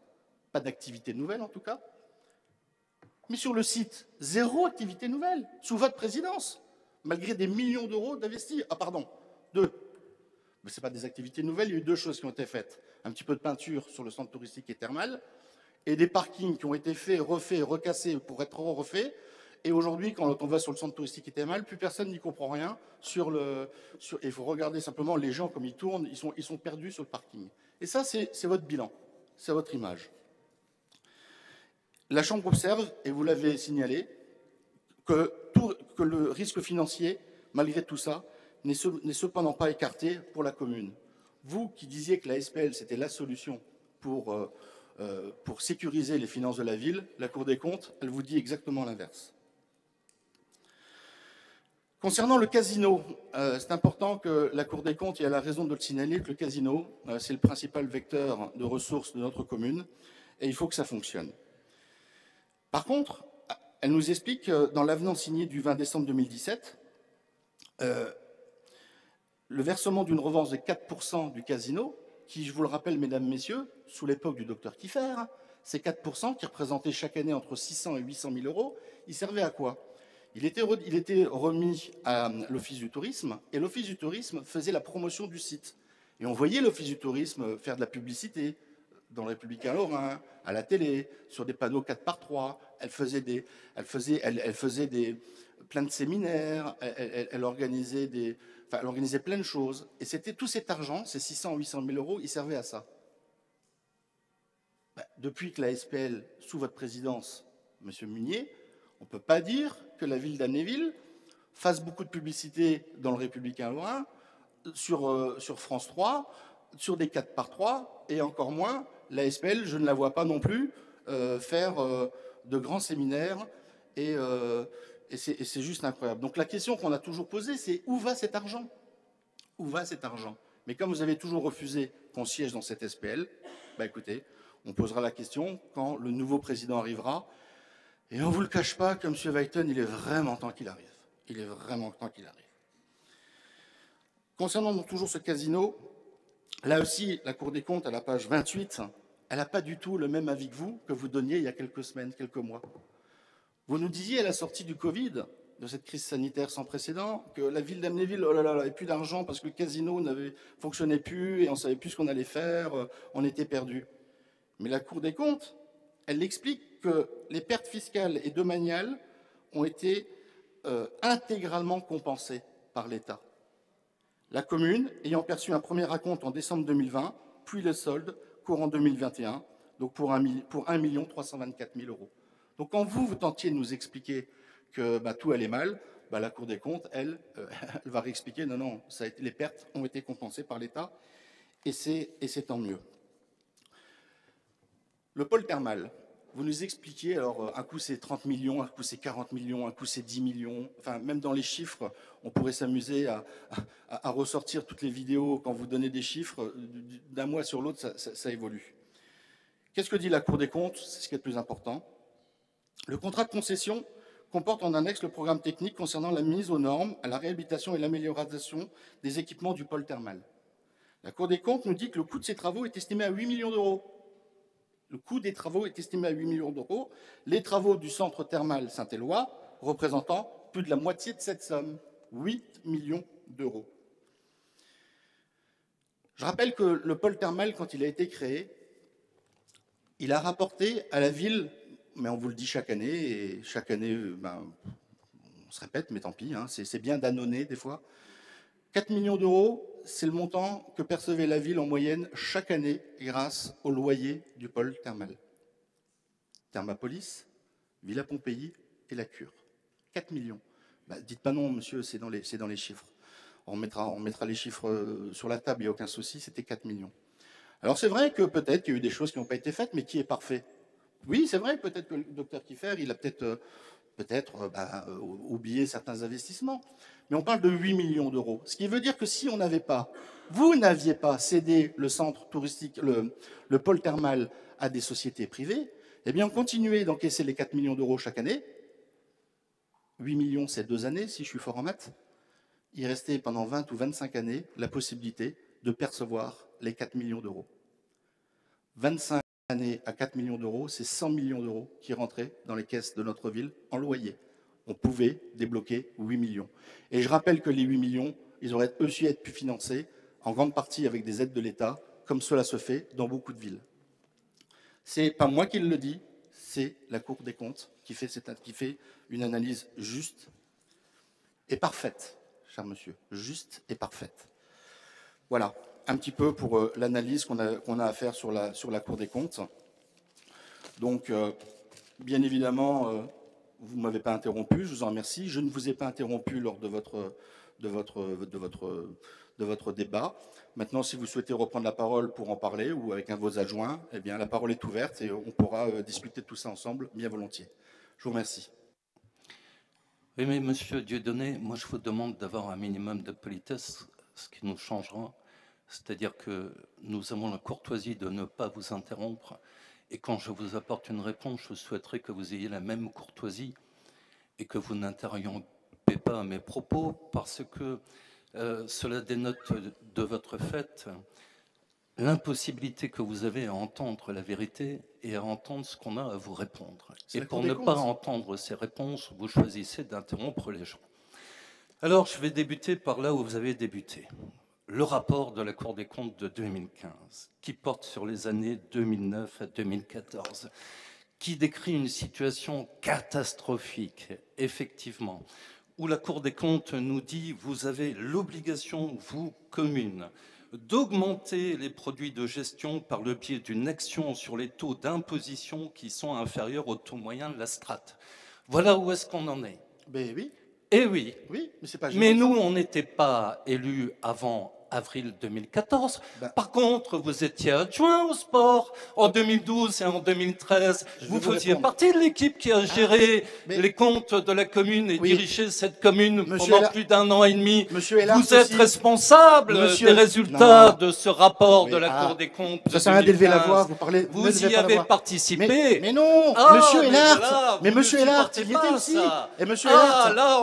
pas d'activité nouvelle en tout cas. Mais sur le site, zéro activité nouvelle, sous votre présidence, malgré des millions d'euros d'investis. Ah pardon, 2. Mais ce n'est pas des activités nouvelles, il y a eu 2 choses qui ont été faites. Un petit peu de peinture sur le centre touristique et thermal, et des parkings qui ont été faits, refaits, recassés pour être refaits. Et aujourd'hui, quand on va sur le centre touristique et thermal, plus personne n'y comprend rien. Il faut regarder simplement les gens comme ils tournent, ils sont perdus sur le parking. Et ça, c'est votre bilan, c'est votre image. La Chambre observe, et vous l'avez signalé, que le risque financier, malgré tout ça, n'est cependant pas écarté pour la commune. Vous qui disiez que la SPL, c'était la solution pour sécuriser les finances de la ville, la Cour des comptes, elle vous dit exactement l'inverse. Concernant le casino, c'est important que la Cour des comptes, et elle a raison de le signaler, que le casino, c'est le principal vecteur de ressources de notre commune, et il faut que ça fonctionne. Par contre, elle nous explique que dans l'avenant signé du 20 décembre 2017, le versement d'une revanche de 4% du casino, qui, je vous le rappelle, mesdames, messieurs, sous l'époque du docteur Kiffer, ces 4% qui représentaient chaque année entre 600 et 800 000 euros, ils servaient à quoi? Il était remis à l'Office du tourisme, et l'Office du tourisme faisait la promotion du site. Et on voyait l'Office du tourisme faire de la publicité dans le Républicain Lorrain, à la télé, sur des panneaux 4x3. Elle faisait plein de séminaires, elle organisait plein de choses. Et c'était tout cet argent, ces 600 ou 800 000 euros, il servait à ça. Depuis que la SPL, sous votre présidence, Monsieur Munier, on ne peut pas dire que la ville d'Amnéville fasse beaucoup de publicité dans le Républicain Lorrain, sur France 3, sur des 4x3, et encore moins, la SPL, je ne la vois pas non plus faire de grands séminaires et Et c'est juste incroyable. Donc la question qu'on a toujours posée, c'est où va cet argent? Où va cet argent? Mais comme vous avez toujours refusé qu'on siège dans cette SPL, bah écoutez, on posera la question quand le nouveau président arrivera. Et on ne vous le cache pas, que M. Weiten, il est vraiment temps qu'il arrive. Il est vraiment temps qu'il arrive. Concernant donc toujours ce casino, là aussi, la Cour des comptes, à la page 28, elle n'a pas du tout le même avis que vous donniez il y a quelques semaines, quelques mois. Vous nous disiez à la sortie du Covid, de cette crise sanitaire sans précédent, que la ville d'Amnéville, oh là là, n'avait plus d'argent parce que le casino ne fonctionnait plus et on ne savait plus ce qu'on allait faire, on était perdu. Mais la Cour des comptes, elle explique que les pertes fiscales et domaniales ont été intégralement compensées par l'État. La commune ayant perçu un premier acompte en décembre 2020, puis le solde courant 2021, donc pour 1 324 000 euros. Donc quand vous tentiez de nous expliquer que tout allait mal, la Cour des comptes, elle va réexpliquer, non, les pertes ont été compensées par l'État, et c'est tant mieux. Le pôle thermal, vous nous expliquiez, alors un coup c'est 30 millions, un coup c'est 40 millions, un coup c'est 10 millions, enfin même dans les chiffres, on pourrait s'amuser à ressortir toutes les vidéos quand vous donnez des chiffres, d'un mois sur l'autre ça évolue. Qu'est-ce que dit la Cour des comptes? C'est ce qui est le plus important. Le contrat de concession comporte en annexe le programme technique concernant la mise aux normes, à la réhabilitation et l'amélioration des équipements du pôle thermal. La Cour des comptes nous dit que le coût de ces travaux est estimé à 8 millions d'euros. Le coût des travaux est estimé à 8 millions d'euros. Les travaux du centre thermal Saint-Éloi représentant plus de la moitié de cette somme, 8 millions d'euros. Je rappelle que le pôle thermal, quand il a été créé, il a rapporté à la ville, mais on vous le dit chaque année, et chaque année, on se répète, mais tant pis, c'est bien d'annoncer des fois, 4 millions d'euros, c'est le montant que percevait la ville en moyenne chaque année grâce au loyer du pôle thermal. Thermapolis, Villa Pompéi et la Cure. 4 millions. Dites pas non, monsieur, c'est dans les chiffres. On mettra les chiffres sur la table, il n'y a aucun souci, c'était 4 millions. Alors c'est vrai que peut-être qu'il y a eu des choses qui n'ont pas été faites, mais qui est parfait? Oui, c'est vrai, peut-être que le docteur Kiffer, il a peut-être oublié certains investissements. Mais on parle de 8 millions d'euros. Ce qui veut dire que si vous n'aviez pas cédé le centre touristique, le pôle thermal à des sociétés privées, eh bien on continuait d'encaisser les 4 millions d'euros chaque année. 8 millions, c'est 2 années, si je suis fort en maths. Il restait pendant 20 ou 25 années la possibilité de percevoir les 4 millions d'euros. 25 années à 4 millions d'euros, c'est 100 millions d'euros qui rentraient dans les caisses de notre ville en loyer. On pouvait débloquer 8 millions. Et je rappelle que les 8 millions, ils auraient aussi pu financés en grande partie avec des aides de l'État, comme cela se fait dans beaucoup de villes. Ce n'est pas moi qui le dis, c'est la Cour des comptes qui fait une analyse juste et parfaite, cher monsieur, juste et parfaite. Voilà, un petit peu pour l'analyse qu'on a à faire sur la Cour des comptes. Donc, bien évidemment, vous ne m'avez pas interrompu, je vous en remercie. Je ne vous ai pas interrompu lors de votre débat. Maintenant, si vous souhaitez reprendre la parole pour en parler ou avec un de vos adjoints, eh bien, la parole est ouverte et on pourra discuter de tout ça ensemble bien volontiers. Je vous remercie. Oui, mais monsieur Dieudonné, moi je vous demande d'avoir un minimum de politesse, ce qui nous changera. C'est-à-dire que nous avons la courtoisie de ne pas vous interrompre. Et quand je vous apporte une réponse, je souhaiterais que vous ayez la même courtoisie et que vous n'interrompez pas mes propos parce que cela dénote de votre fait l'impossibilité que vous avez à entendre la vérité et à entendre ce qu'on a à vous répondre. Et pour ne pas entendre ces réponses, vous choisissez d'interrompre les gens. Alors, je vais débuter par là où vous avez débuté. Le rapport de la Cour des comptes de 2015, qui porte sur les années 2009 à 2014, qui décrit une situation catastrophique, effectivement, où la Cour des comptes nous dit « vous avez l'obligation, vous, commune, d'augmenter les produits de gestion par le biais d'une action sur les taux d'imposition qui sont inférieurs au taux moyen de la strate. » Voilà où est-ce qu'on en est. Ben oui. Eh oui. Oui, mais c'est pas Mais nous, on n'était pas élus avant avril 2014. Bah. Par contre, vous étiez adjoint au sport en 2012 et en 2013. Je vais Vous vous faisiez répondre. partie de l'équipe qui a géré mais- les comptes de la commune et Oui. dirigé cette commune Monsieur pendant Ellard- plus d'un an et demi. Monsieur Ellard Vous êtes aussi. responsable Monsieur- des résultats Non. de ce rapport de Oui, la ah, Cour des comptes. Ça sert à rien d'élever la 2015. voix, vous parlez. ne Vous levez y pas la avez voix. participé. Mais non, Ah, Monsieur mais Ellard, voilà, mais vous Monsieur ne Ellard, supportez il y était pas aussi. ça. Et Monsieur Ah, Ellard, là,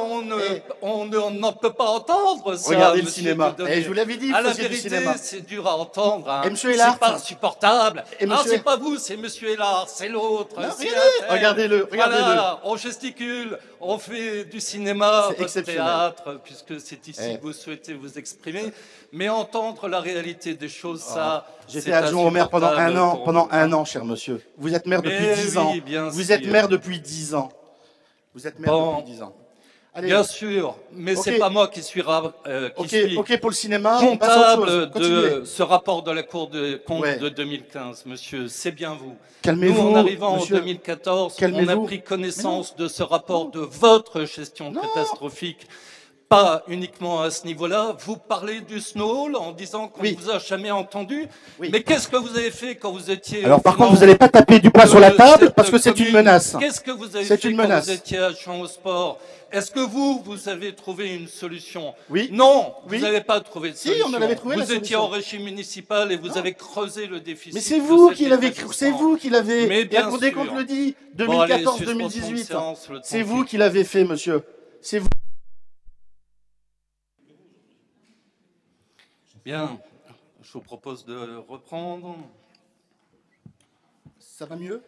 Eh. on n'en peut pas entendre ça. regardez le monsieur cinéma. Dieudonné. Eh, je vous l'avais dit, À vous la faisiez du vérité, cinéma. c'est dur à entendre. Hein. Et monsieur Ellard, c'est pas insupportable. Et Ah, monsieur- c'est pas vous, c'est monsieur Ellard, c'est l'autre. Non, c'est regardez, un tel. regardez-le, regardez-le. Voilà, on gesticule, on fait du cinéma, C'est votre exceptionnel. théâtre, puisque c'est ici Eh. que vous souhaitez vous exprimer. Mais entendre la réalité des choses, ça. J'étais c'est adjoint au maire pendant un insupportable an, pour pendant vous. un an, cher monsieur. Vous êtes maire depuis Mais 10 oui, ans. bien Vous sûr. êtes maire depuis 10 ans. Vous êtes maire Bon. depuis 10 ans. Allez, Bien sûr, mais Ok. c'est pas moi qui suis, ok pour le cinéma, on passe à autre chose. comptable Continuez. de ce rapport de la Cour des comptes Ouais. de 2015, monsieur. C'est bien vous. Calmez-vous, Nous, en arrivant monsieur. en 2014, on a Calmez-vous. pris connaissance de ce rapport de votre gestion catastrophique. Pas uniquement à ce niveau-là. Vous parlez du Snowhall en disant qu'on ne Oui. vous a jamais entendu. Oui. Mais qu'est-ce que vous avez fait quand vous étiez... Alors au par contre, commandement vous n'allez pas taper du poing sur la de table cette parce que c'est une commune? menace. Qu'est-ce que vous avez C'est fait une quand menace. vous étiez à Champ au Sport? Est-ce que vous avez trouvé une solution? Oui. Non, Oui. vous n'avez pas trouvé de Si, solution. on en avait trouvé vous la étiez solution. en régie municipale et vous avez creusé le déficit. Mais c'est de vous cet qui l'avez, établissement. c'est vous qui l'avez. Mais La bien Cour des sûr. comptes le dit. Bon, allez, 2014-2018. suspension de séance, le temps C'est vous file. qui l'avez fait, monsieur. C'est vous. Bien, je vous propose de reprendre. Ça va mieux?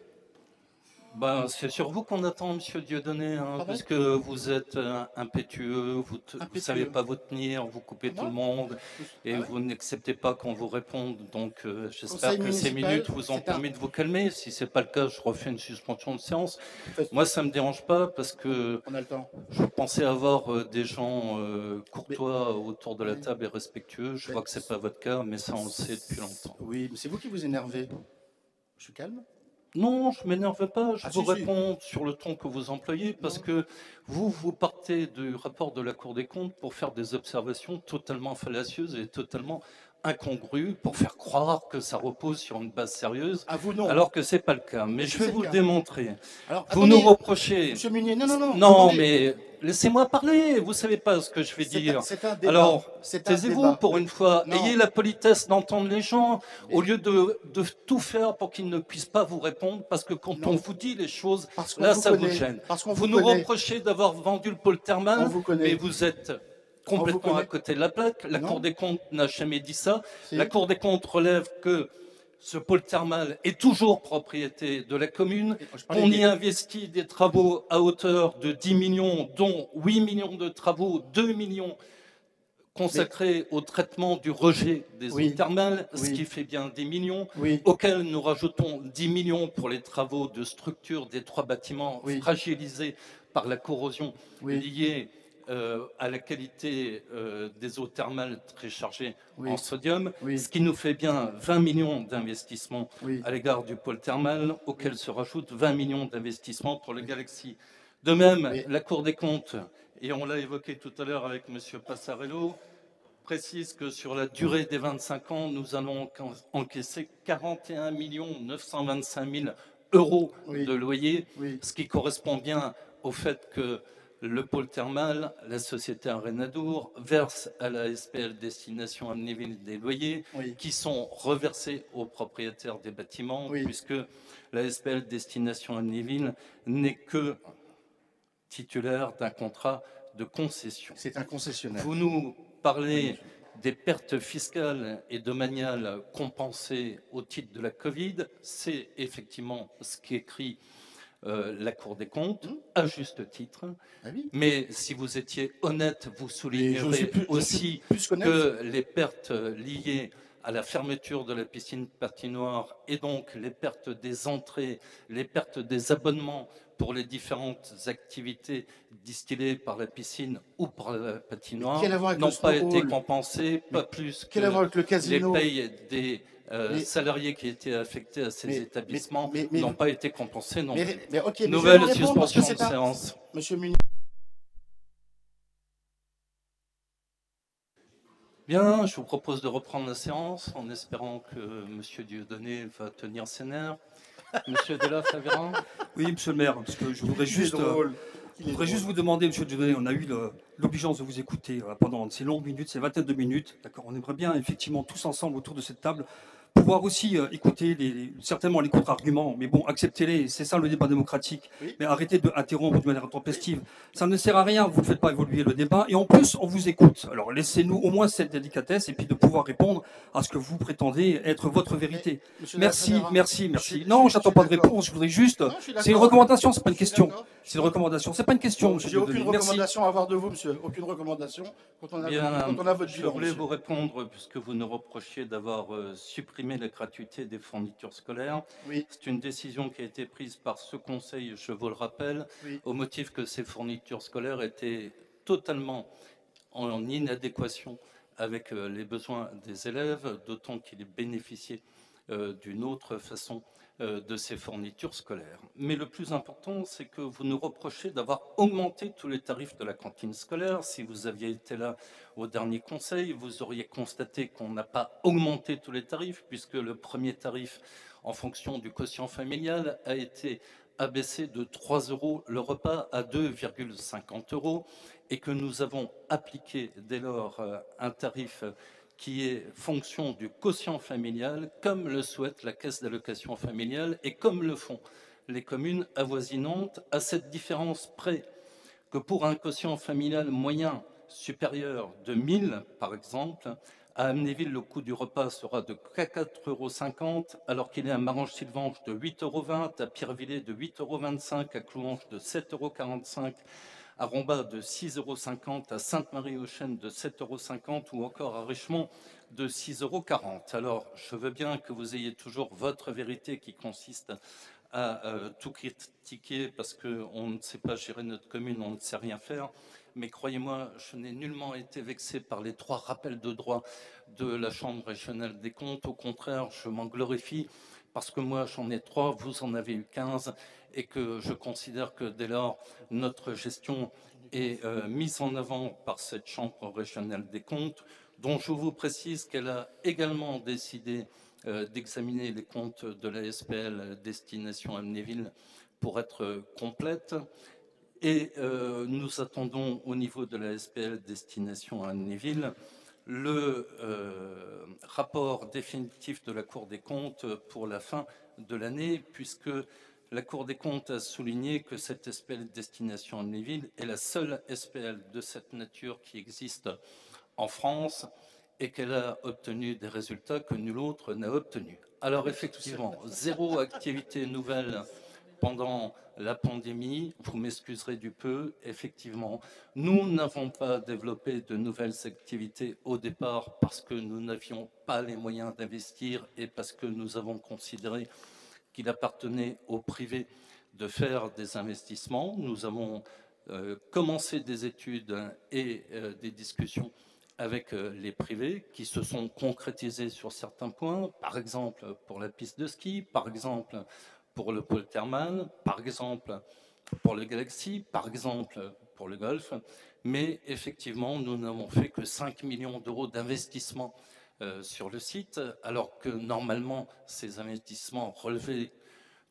Ben, c'est sur vous qu'on attend, monsieur Dieudonné, hein, Pardon parce que vous êtes impétueux, vous ne Impétueux. savez pas vous tenir, vous coupez tout le monde, et Ah ouais vous n'acceptez pas qu'on vous réponde. Donc, j'espère Conseil que ces municipal, minutes vous ont c'est un- permis de vous calmer. Si c'est pas le cas, je refais une suspension de séance. Faites- Moi, ça me dérange pas, parce que On a le temps. je pensais avoir des gens courtois autour de la table et respectueux. Je Mais- vois que c'est pas votre cas, mais ça, on le sait depuis longtemps. Oui, mais c'est vous qui vous énervez. Je suis calme? Non, je m'énerve pas, je Ah, vous si, si. réponds sur le ton que vous employez parce que vous partez du rapport de la Cour des comptes pour faire des observations totalement fallacieuses et totalement incongrues pour faire croire que ça repose sur une base sérieuse À vous, non. alors que c'est pas le cas. Mais Mais je si vais c'est vous le le cas. démontrer. Alors, Vous attendez, nous reprochez. Monsieur Munier, non, non, non. Non, attendez. mais laissez-moi parler, vous savez pas ce que je vais dire. C'est un débat. Alors, C'est un taisez-vous débat. pour une fois. Non. Ayez la politesse d'entendre les gens Mais- au lieu de tout faire pour qu'ils ne puissent pas vous répondre. Parce que quand Non. on vous dit les choses, Parce qu'on là, vous ça connaît. vous gêne. Parce qu'on Vous vous nous connaît. reprochez d'avoir vendu le pôle thermal, On vous connaît. mais vous êtes complètement connaît. à côté de la plaque. La Non. Cour des comptes n'a jamais dit ça. Si. La Cour des comptes relève que ce pôle thermal est toujours propriété de la commune. Je parlais On des- y investit des travaux à hauteur de 10 millions, dont 8 millions de travaux, 2 millions consacrés au traitement du rejet des Oui. eaux thermales, ce Oui. qui fait bien des millions, Oui. auxquels nous rajoutons 10 millions pour les travaux de structure des 3 bâtiments Oui. fragilisés par la corrosion Oui. liée à la qualité des eaux thermales très chargées Oui. en sodium, Oui. ce qui nous fait bien 20 millions d'investissements Oui. à l'égard du pôle thermal, auquel se rajoutent 20 millions d'investissements pour le Galaxy. De même, Oui. la Cour des comptes, et on l'a évoqué tout à l'heure avec M. Passarello, précise que sur la durée des 25 ans, nous allons encaisser 41 925 000 euros Oui. de loyer, Oui. ce qui correspond bien au fait que le pôle thermal, la société Arenadour, verse à la SPL Destination Amnéville des loyers Oui. qui sont reversés aux propriétaires des bâtiments, Oui. puisque la SPL Destination Amnéville n'est que titulaire d'un contrat de concession. C'est un concessionnaire. Vous nous parlez des pertes fiscales et domaniales compensées au titre de la Covid. C'est effectivement ce qu'écrit la Cour des comptes, à juste titre. Ah oui. Mais si vous étiez honnête, vous soulignerez aussi plus qu'honnête. que les pertes liées à la fermeture de la piscine patinoire et donc les pertes des entrées, les pertes des abonnements pour les différentes activités distillées par la piscine ou par la patinoire quel rapport avec n'ont le pas été Snowhall compensées, pas plus Quel que rapport avec le les casino? payes des Mais- salariés qui étaient affectés à ces mais- établissements mais- n'ont pas été compensés non plus. Mais ok, mais je vais Nouvelle vous répondre parce que suspension de c'est un- séance. Monsieur Munier. Bien, je vous propose de reprendre la séance en espérant que M. Dieudonné va tenir ses nerfs. Monsieur Dela-Faverin. Oui, monsieur le maire, parce que je voudrais juste, vous demander, monsieur Dieudonné, on a eu l'obligeance de vous écouter pendant ces longues minutes, ces vingtaines de minutes. D'accord, on aimerait bien, effectivement, tous ensemble autour de cette table, pouvoir aussi écouter certainement les contre-arguments, mais bon, acceptez-les, c'est ça le débat démocratique. Oui. Mais arrêtez d'interrompre de manière intempestive. Ça ne sert à rien, vous ne faites pas évoluer le débat, et en plus, on vous écoute. Alors laissez-nous au moins cette délicatesse, et puis de pouvoir répondre à ce que vous prétendez être votre vérité. Monsieur Merci, Dela-Faverin, merci, je merci. suis- Non, je j'attends suis pas de d'accord. réponse, je voudrais juste... Non, je suis d'accord. C'est une recommandation, c'est pas une Je suis question. d'accord. C'est une recommandation, c'est pas une question, monsieur J'ai aucune Dieudonné. Merci. recommandation à avoir de vous, monsieur. Aucune recommandation quand on a votre Je bilan, voulais monsieur. vous répondre, puisque vous nous reprochiez d'avoir supprimé la gratuité des fournitures scolaires. Oui, C'est une décision qui a été prise par ce Conseil, je vous le rappelle, oui. au motif que ces fournitures scolaires étaient totalement en inadéquation avec les besoins des élèves, d'autant qu'ils bénéficiaient d'une autre façon de ces fournitures scolaires. Mais le plus important, c'est que vous nous reprochez d'avoir augmenté tous les tarifs de la cantine scolaire. Si vous aviez été là au dernier conseil, vous auriez constaté qu'on n'a pas augmenté tous les tarifs, puisque le premier tarif, en fonction du quotient familial, a été abaissé de 3 € le repas à 2,50 € et que nous avons appliqué dès lors un tarif qui est fonction du quotient familial, comme le souhaite la caisse d'allocation familiale et comme le font les communes avoisinantes, à cette différence près que pour un quotient familial moyen supérieur de 1000, par exemple, à Amnéville, le coût du repas sera de 4,50 €, alors qu'il est à Marange-Sylvange de 8,20 €, à Pierrevillers de 8,25 €, à Clouange de 7,45 €, à Rombat de 6,50 €, à Sainte-Marie-aux-Chênes de 7,50 € ou encore à Richemont de 6,40 €. Alors, je veux bien que vous ayez toujours votre vérité qui consiste à tout critiquer parce qu'on ne sait pas gérer notre commune, on ne sait rien faire. Mais croyez-moi, je n'ai nullement été vexé par les 3 rappels de droit de la Chambre régionale des comptes. Au contraire, je m'en glorifie parce que moi, j'en ai 3, vous en avez eu 15, et que je considère que dès lors, notre gestion est mise en avant par cette Chambre régionale des comptes, dont je vous précise qu'elle a également décidé d'examiner les comptes de la SPL destination Amnéville pour être complète. Et nous attendons au niveau de la SPL destination Amnéville le rapport définitif de la Cour des comptes pour la fin de l'année, puisque la Cour des comptes a souligné que cette SPL destination Amnéville est la seule SPL de cette nature qui existe en France et qu'elle a obtenu des résultats que nul autre n'a obtenus. Alors effectivement, 0 activité nouvelle pendant la pandémie, vous m'excuserez du peu, effectivement, nous n'avons pas développé de nouvelles activités au départ parce que nous n'avions pas les moyens d'investir et parce que nous avons considéré qu'il appartenait au privé de faire des investissements. Nous avons commencé des études et des discussions avec les privés qui se sont concrétisés sur certains points, par exemple pour la piste de ski, par exemple pour le pôle thermal, par exemple pour le Galaxy, par exemple pour le golf. Mais effectivement, nous n'avons fait que 5 millions d'euros d'investissement sur le site, alors que normalement, ces investissements relevaient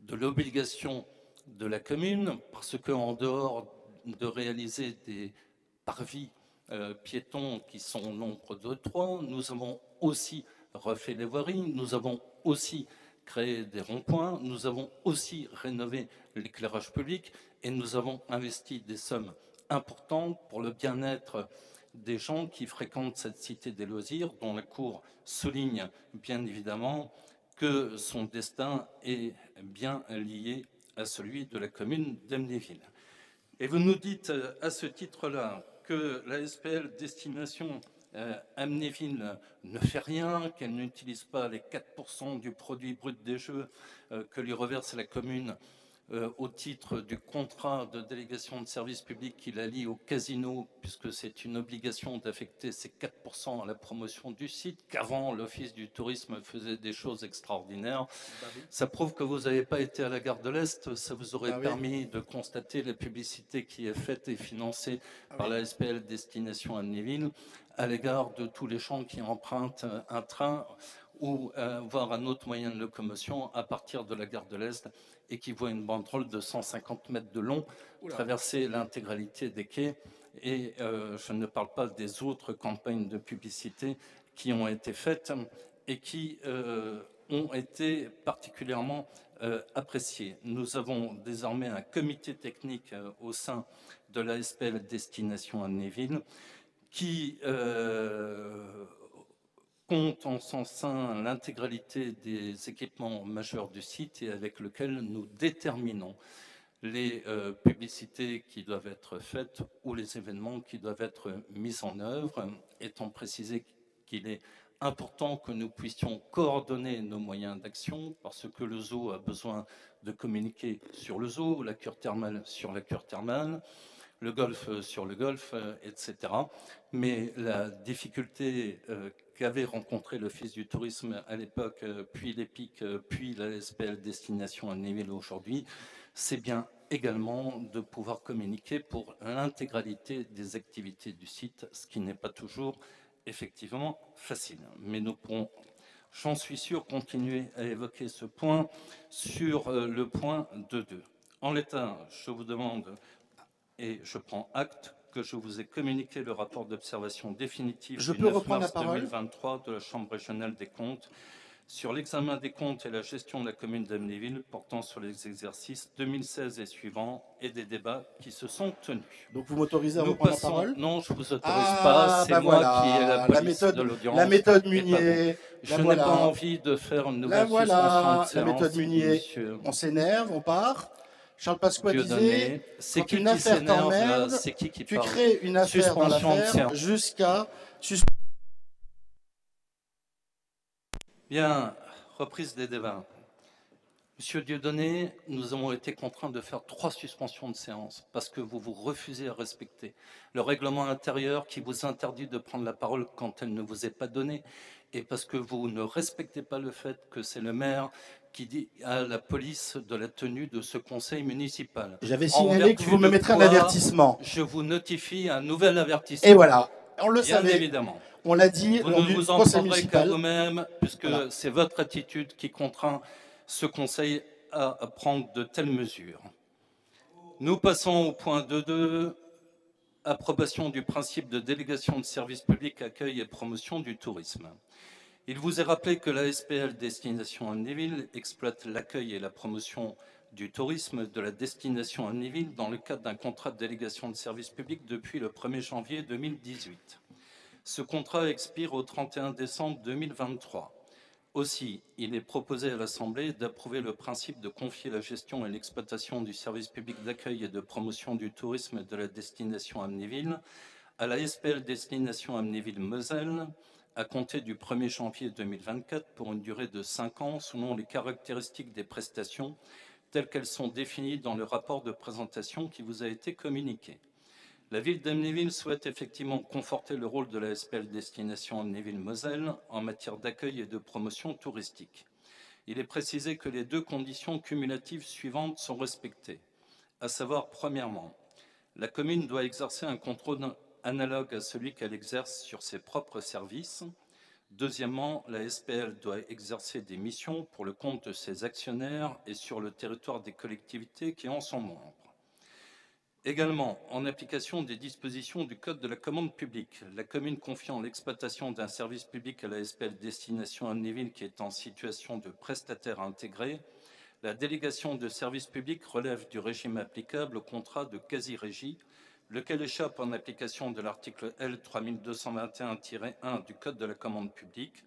de l'obligation de la commune, parce qu'en dehors de réaliser des parvis piétons qui sont au nombre de 3, nous avons aussi refait les voiries, nous avons aussi créé des ronds-points, nous avons aussi rénové l'éclairage public et nous avons investi des sommes importantes pour le bien-être des gens qui fréquentent cette cité des loisirs, dont la Cour souligne bien évidemment que son destin est bien lié à celui de la commune d'Amnéville. Et vous nous dites à ce titre-là que la SPL destination Amnéville ne fait rien, qu'elle n'utilise pas les 4% du produit brut des jeux que lui reverse la commune au titre du contrat de délégation de service public qui la lie au casino, puisque c'est une obligation d'affecter ces 4% à la promotion du site, qu'avant l'Office du tourisme faisait des choses extraordinaires. Ça prouve que vous n'avez pas été à la gare de l'Est, ça vous aurait permis de constater la publicité qui est faite et financée par la SPL Destination Amnéville à l'égard de tous les gens qui empruntent un train ou voire un autre moyen de locomotion à partir de la gare de l'Est et qui voit une banderole de 150 mètres de long traverser l'intégralité des quais. Et je ne parle pas des autres campagnes de publicité qui ont été faites et qui ont été particulièrement appréciées. Nous avons désormais un comité technique au sein de la SPL Destination Amnéville qui compte en son sein l'intégralité des équipements majeurs du site et avec lequel nous déterminons les publicités qui doivent être faites ou les événements qui doivent être mis en œuvre, étant précisé qu'il est important que nous puissions coordonner nos moyens d'action parce que le zoo a besoin de communiquer sur le zoo, la cure thermale sur la cure thermale, le golf sur le golf, etc. Mais la difficulté qu'avait rencontré l'Office du tourisme à l'époque, puis l'EPIC, puis la SPL Destination Amnéville aujourd'hui, c'est bien également de pouvoir communiquer pour l'intégralité des activités du site, ce qui n'est pas toujours effectivement facile. Mais nous pourrons, j'en suis sûr, continuer à évoquer ce point sur le point 2.2. En l'état, je vous demande, et je prends acte, que je vous ai communiqué le rapport d'observation définitif du 9 mars 2023 de la Chambre régionale des comptes sur l'examen des comptes et la gestion de la commune d'Amnéville portant sur les exercices 2016 et suivants et des débats qui se sont tenus. Donc vous m'autorisez à reprendre la parole? Non, je ne vous autorise pas, c'est moi qui ai la police de l'audience. La méthode Munier. Je n'ai pas envie de faire une nouvelle suspension de séance. La méthode Munier, on s'énerve, on part. Charles Pasqua disait, quand une affaire t'emmerde, tu crées une affaire dans l'affaire jusqu'à... Bien, reprise des débats. Monsieur Dieudonné, nous avons été contraints de faire 3 suspensions de séance parce que vous vous refusez à respecter le règlement intérieur qui vous interdit de prendre la parole quand elle ne vous est pas donnée et parce que vous ne respectez pas le fait que c'est le maire qui dit à la police de la tenue de ce conseil municipal. J'avais signalé que vous me mettrez un avertissement. Je vous notifie un nouvel avertissement. Et voilà, on le bien savait. Évidemment. On l'a dit vous ne vous en prendrez qu'à vous-même, puisque c'est votre attitude qui contraint ce Conseil à prendre de telles mesures. Nous passons au point 2.2, approbation du principe de délégation de service public, accueil et promotion du tourisme. Il vous est rappelé que la SPL Destination Amnéville exploite l'accueil et la promotion du tourisme de la Destination Amnéville dans le cadre d'un contrat de délégation de service public depuis le 1er janvier 2018. Ce contrat expire au 31 décembre 2023. Aussi, il est proposé à l'Assemblée d'approuver le principe de confier la gestion et l'exploitation du service public d'accueil et de promotion du tourisme de la Destination Amnéville à la SPL Destination Amnéville-Moselle à compter du 1er janvier 2024 pour une durée de 5 ans selon les caractéristiques des prestations telles qu'elles sont définies dans le rapport de présentation qui vous a été communiqué. La ville d'Amnéville souhaite effectivement conforter le rôle de la SPL Destination Amnéville-Moselle en matière d'accueil et de promotion touristique. Il est précisé que les 2 conditions cumulatives suivantes sont respectées, à savoir, premièrement, la commune doit exercer un contrôle analogue à celui qu'elle exerce sur ses propres services. Deuxièmement, la SPL doit exercer des missions pour le compte de ses actionnaires et sur le territoire des collectivités qui en sont membres. Également, en application des dispositions du Code de la commande publique, la commune confiant l'exploitation d'un service public à la SPL Destination Amnéville qui est en situation de prestataire intégré, la délégation de service public relève du régime applicable au contrat de quasi-régie, lequel échappe en application de l'article L. 3221-1 du Code de la commande publique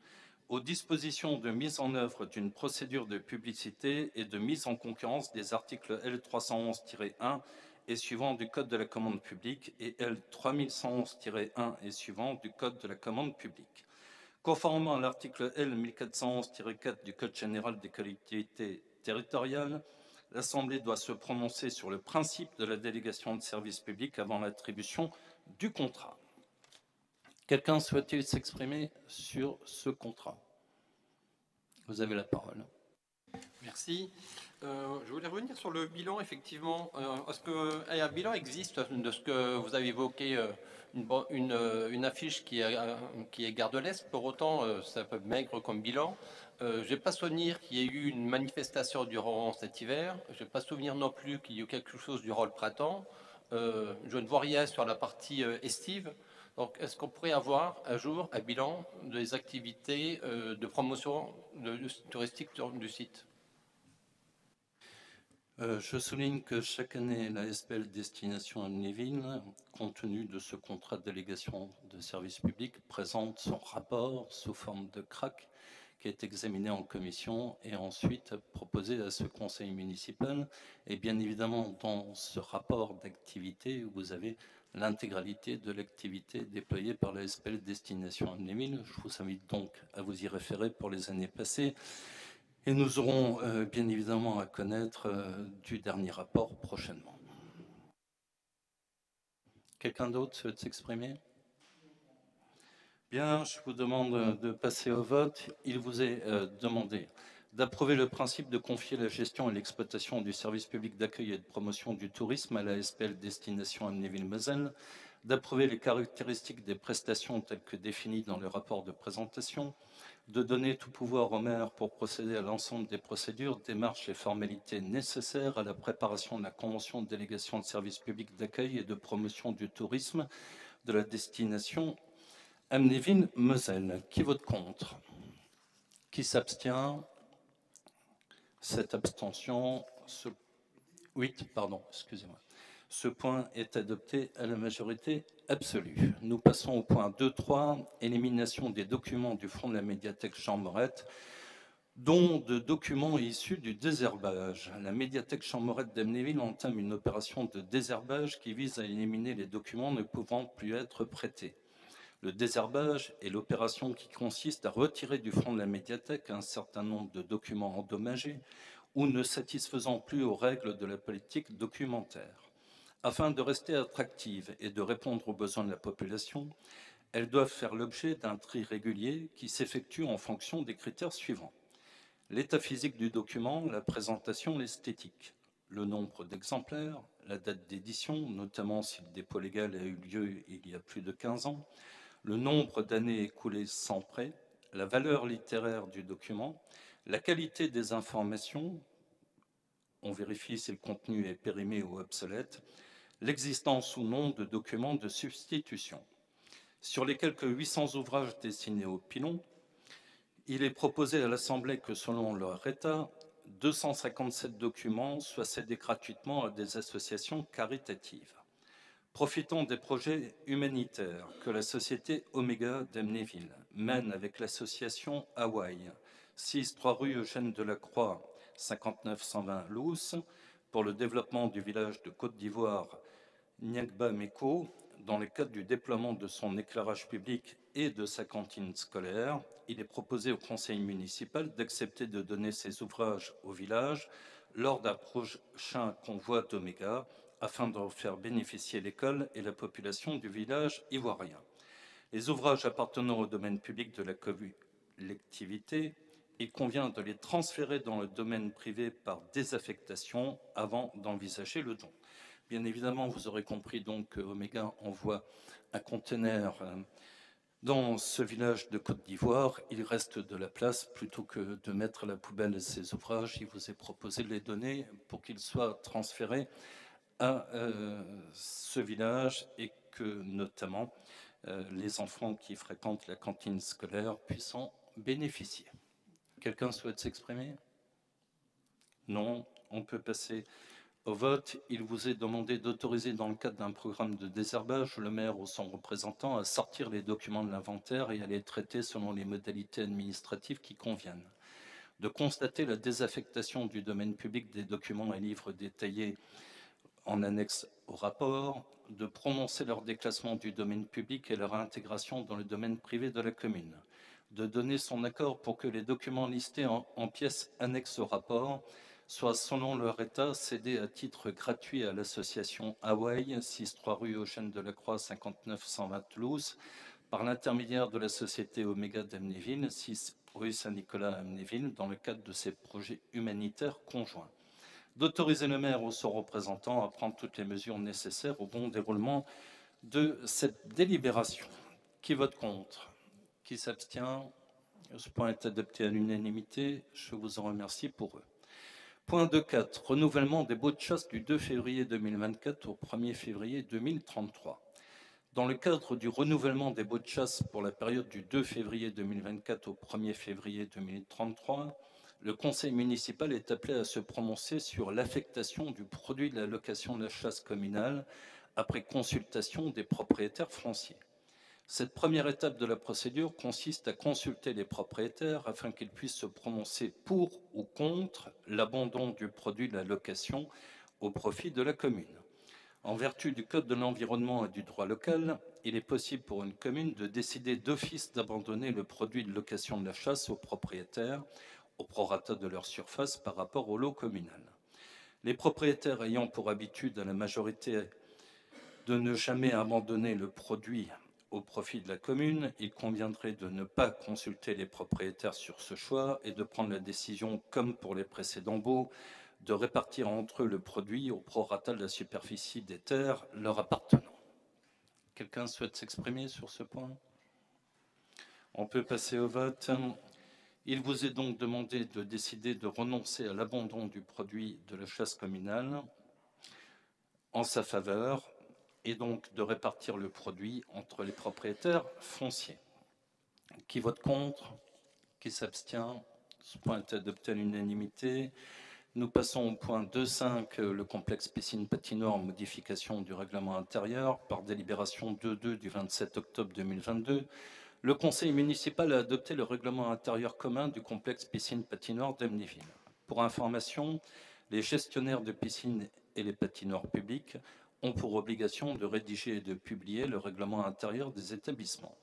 aux dispositions de mise en œuvre d'une procédure de publicité et de mise en concurrence des articles L. 311-1 et suivant du Code de la commande publique et L. 3111-1 et suivant du Code de la commande publique. Conformément à l'article L. 1411-4 du Code général des collectivités territoriales, l'Assemblée doit se prononcer sur le principe de la délégation de service public avant l'attribution du contrat. Quelqu'un souhaite-t-il s'exprimer sur ce contrat? Vous avez la parole. Merci. Je voulais revenir sur le bilan, effectivement. Est-ce qu'un bilan existe de ce que vous avez évoqué, une affiche qui est gare de l'Est? Pour autant, c'est un peu maigre comme bilan. Je n'ai pas souvenir qu'il y ait eu une manifestation durant cet hiver. Je n'ai pas souvenir non plus qu'il y ait eu quelque chose durant le printemps. Je ne vois rien sur la partie estive. Donc, est-ce qu'on pourrait avoir un jour un bilan des activités de promotion touristique du site? Je souligne que chaque année, la SPL Destination Amnéville, compte tenu de ce contrat de délégation de service public, présente son rapport sous forme de CRAC qui est examiné en commission et ensuite proposé à ce conseil municipal. Et bien évidemment, dans ce rapport d'activité, vous avez l'intégralité de l'activité déployée par la SPL Destination Amnéville. Je vous invite donc à vous y référer pour les années passées. Et nous aurons bien évidemment à connaître du dernier rapport prochainement. Quelqu'un d'autre souhaite s'exprimer? Bien, je vous demande de passer au vote. Il vous est demandé d'approuver le principe de confier la gestion et l'exploitation du service public d'accueil et de promotion du tourisme à la SPL Destination Amnéville-Moselle, d'approuver les caractéristiques des prestations telles que définies dans le rapport de présentation, de donner tout pouvoir au maire pour procéder à l'ensemble des procédures, démarches et formalités nécessaires à la préparation de la convention de délégation de service public d'accueil et de promotion du tourisme de la destination Amnéville-Moselle. Qui vote contre? Qui s'abstient? Cette abstention, excusez-moi. Ce point est adopté à la majorité absolue. Nous passons au point 2.3, élimination des documents du fonds de la médiathèque Jean Morette, dont de documents issus du désherbage. La médiathèque Jean Morette d'Amnéville entame une opération de désherbage qui vise à éliminer les documents ne pouvant plus être prêtés. Le désherbage est l'opération qui consiste à retirer du fonds de la médiathèque un certain nombre de documents endommagés ou ne satisfaisant plus aux règles de la politique documentaire. Afin de rester attractives et de répondre aux besoins de la population, elles doivent faire l'objet d'un tri régulier qui s'effectue en fonction des critères suivants: l'état physique du document, la présentation, l'esthétique, le nombre d'exemplaires, la date d'édition, notamment si le dépôt légal a eu lieu il y a plus de 15 ans, le nombre d'années écoulées sans prêt, la valeur littéraire du document, la qualité des informations, on vérifie si le contenu est périmé ou obsolète, l'existence ou non de documents de substitution. Sur les quelques 800 ouvrages destinés au pilon, il est proposé à l'Assemblée que, selon leur état, 257 documents soient cédés gratuitement à des associations caritatives. Profitons des projets humanitaires que la société Omega d'Amnéville mène avec l'association Hawaï, 6-3 rue Eugène Delacroix, 59 120 Lous, pour le développement du village de Côte d'Ivoire Niagba-Meko, dans le cadre du déploiement de son éclairage public et de sa cantine scolaire. Il est proposé au conseil municipal d'accepter de donner ces ouvrages au village lors d'un prochain convoi d'Oméga, afin d'en faire bénéficier l'école et la population du village ivoirien. Les ouvrages appartenant au domaine public de la collectivité, il convient de les transférer dans le domaine privé par désaffectation avant d'envisager le don. Bien évidemment, vous aurez compris donc que Omega envoie un conteneur dans ce village de Côte d'Ivoire. Il reste de la place. Plutôt que de mettre à la poubelle ces ouvrages, il vous est proposé de les donner pour qu'ils soient transférés à ce village et que notamment les enfants qui fréquentent la cantine scolaire puissent en bénéficier. Quelqu'un souhaite s'exprimer? Non, on peut passer au vote. Il vous est demandé d'autoriser, dans le cadre d'un programme de désherbage, le maire ou son représentant à sortir les documents de l'inventaire et à les traiter selon les modalités administratives qui conviennent, de constater la désaffectation du domaine public des documents et livres détaillés en annexe au rapport, de prononcer leur déclassement du domaine public et leur intégration dans le domaine privé de la commune, de donner son accord pour que les documents listés en pièces annexes au rapport soit, selon leur état, cédés à titre gratuit à l'association Hawaï, 6-3 rue Eugène Delacroix, 59 120 Toulouse, par l'intermédiaire de la société Omega d'Amnéville, 6 rue Saint-Nicolas Amnéville, dans le cadre de ces projets humanitaires conjoints. D'autoriser le maire ou son représentant à prendre toutes les mesures nécessaires au bon déroulement de cette délibération. Qui vote contre? Qui s'abstient? Ce point est adopté à l'unanimité. Je vous en remercie pour eux. Point 2.4. Renouvellement des baux de chasse du 2 février 2024 au 1er février 2033. Dans le cadre du renouvellement des baux de chasse pour la période du 2 février 2024 au 1er février 2033, le conseil municipal est appelé à se prononcer sur l'affectation du produit de la location de la chasse communale après consultation des propriétaires fonciers. Cette première étape de la procédure consiste à consulter les propriétaires afin qu'ils puissent se prononcer pour ou contre l'abandon du produit de la location au profit de la commune. En vertu du Code de l'environnement et du droit local, il est possible pour une commune de décider d'office d'abandonner le produit de location de la chasse aux propriétaires au prorata de leur surface par rapport au lot communal. Les propriétaires ayant pour habitude à la majorité de ne jamais abandonner le produit au profit de la commune, il conviendrait de ne pas consulter les propriétaires sur ce choix et de prendre la décision, comme pour les précédents baux, de répartir entre eux le produit au prorata de la superficie des terres leur appartenant. Quelqu'un souhaite s'exprimer sur ce point? On peut passer au vote. Il vous est donc demandé de décider de renoncer à l'abandon du produit de la chasse communale en sa faveur et donc de répartir le produit entre les propriétaires fonciers. Qui vote contre? Qui s'abstient? Ce point est adopté à l'unanimité. Nous passons au point 2.5, le complexe piscine patinoire, modification du règlement intérieur. Par délibération 2.2 du 27 octobre 2022, le conseil municipal a adopté le règlement intérieur commun du complexe piscine patinoire d'Amnéville. Pour information, les gestionnaires de piscines et les patinoires publics ont pour obligation de rédiger et de publier le règlement intérieur des établissements.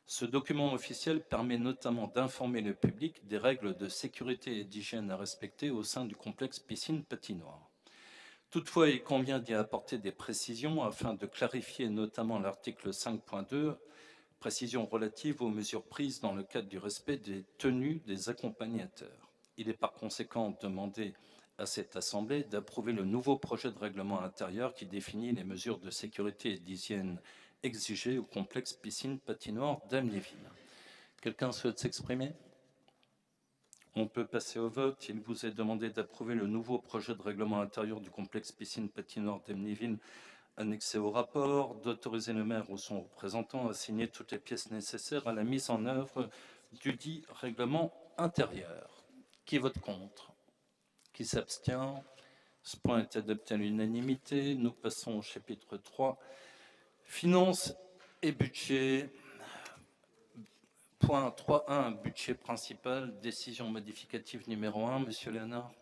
Ce document officiel permet notamment d'informer le public des règles de sécurité et d'hygiène à respecter au sein du complexe piscine-patinoire. Toutefois, il convient d'y apporter des précisions afin de clarifier notamment l'article 5.2, précisions relatives aux mesures prises dans le cadre du respect des tenues des accompagnateurs. Il est par conséquent demandé à cette Assemblée d'approuver le nouveau projet de règlement intérieur qui définit les mesures de sécurité et d'hygiène exigées au complexe piscine-patinoire d'Amnéville. Quelqu'un souhaite s'exprimer? On peut passer au vote. Il vous est demandé d'approuver le nouveau projet de règlement intérieur du complexe piscine-patinoire d'Amnéville annexé au rapport, d'autoriser le maire ou son représentant à signer toutes les pièces nécessaires à la mise en œuvre du dit règlement intérieur. Qui vote contre? Qui s'abstient? Ce point est adopté à l'unanimité. Nous passons au chapitre 3, finances et budget. Point 3.1, budget principal, décision modificative numéro 1. Monsieur Léonard.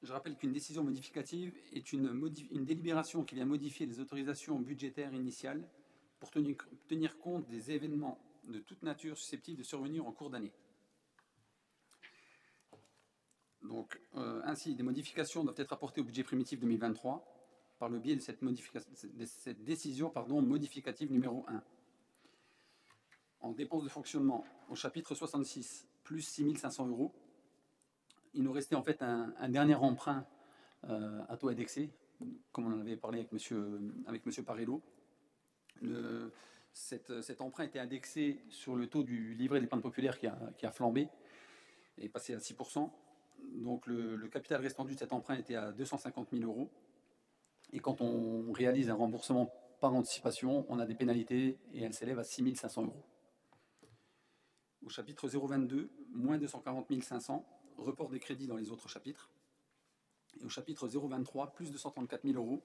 Je rappelle qu'une décision modificative est une délibération qui vient modifier les autorisations budgétaires initiales pour tenir compte des événements de toute nature susceptibles de survenir en cours d'année. Donc, ainsi, des modifications doivent être apportées au budget primitif 2023 par le biais de cette décision modificative numéro 1. En dépenses de fonctionnement, au chapitre 66, plus 6 500 €, il nous restait en fait un dernier emprunt à taux indexé, comme on en avait parlé avec monsieur Parello. Cet emprunt était indexé sur le taux du livret d'épargne populaire qui a flambé et est passé à 6%. Donc le capital restant dû de cet emprunt était à 250 000 €. Et quand on réalise un remboursement par anticipation, on a des pénalités et elles s'élèvent à 6 500 €. Au chapitre 022, moins 240 500, report des crédits dans les autres chapitres. Et au chapitre 023, plus 234 000 €,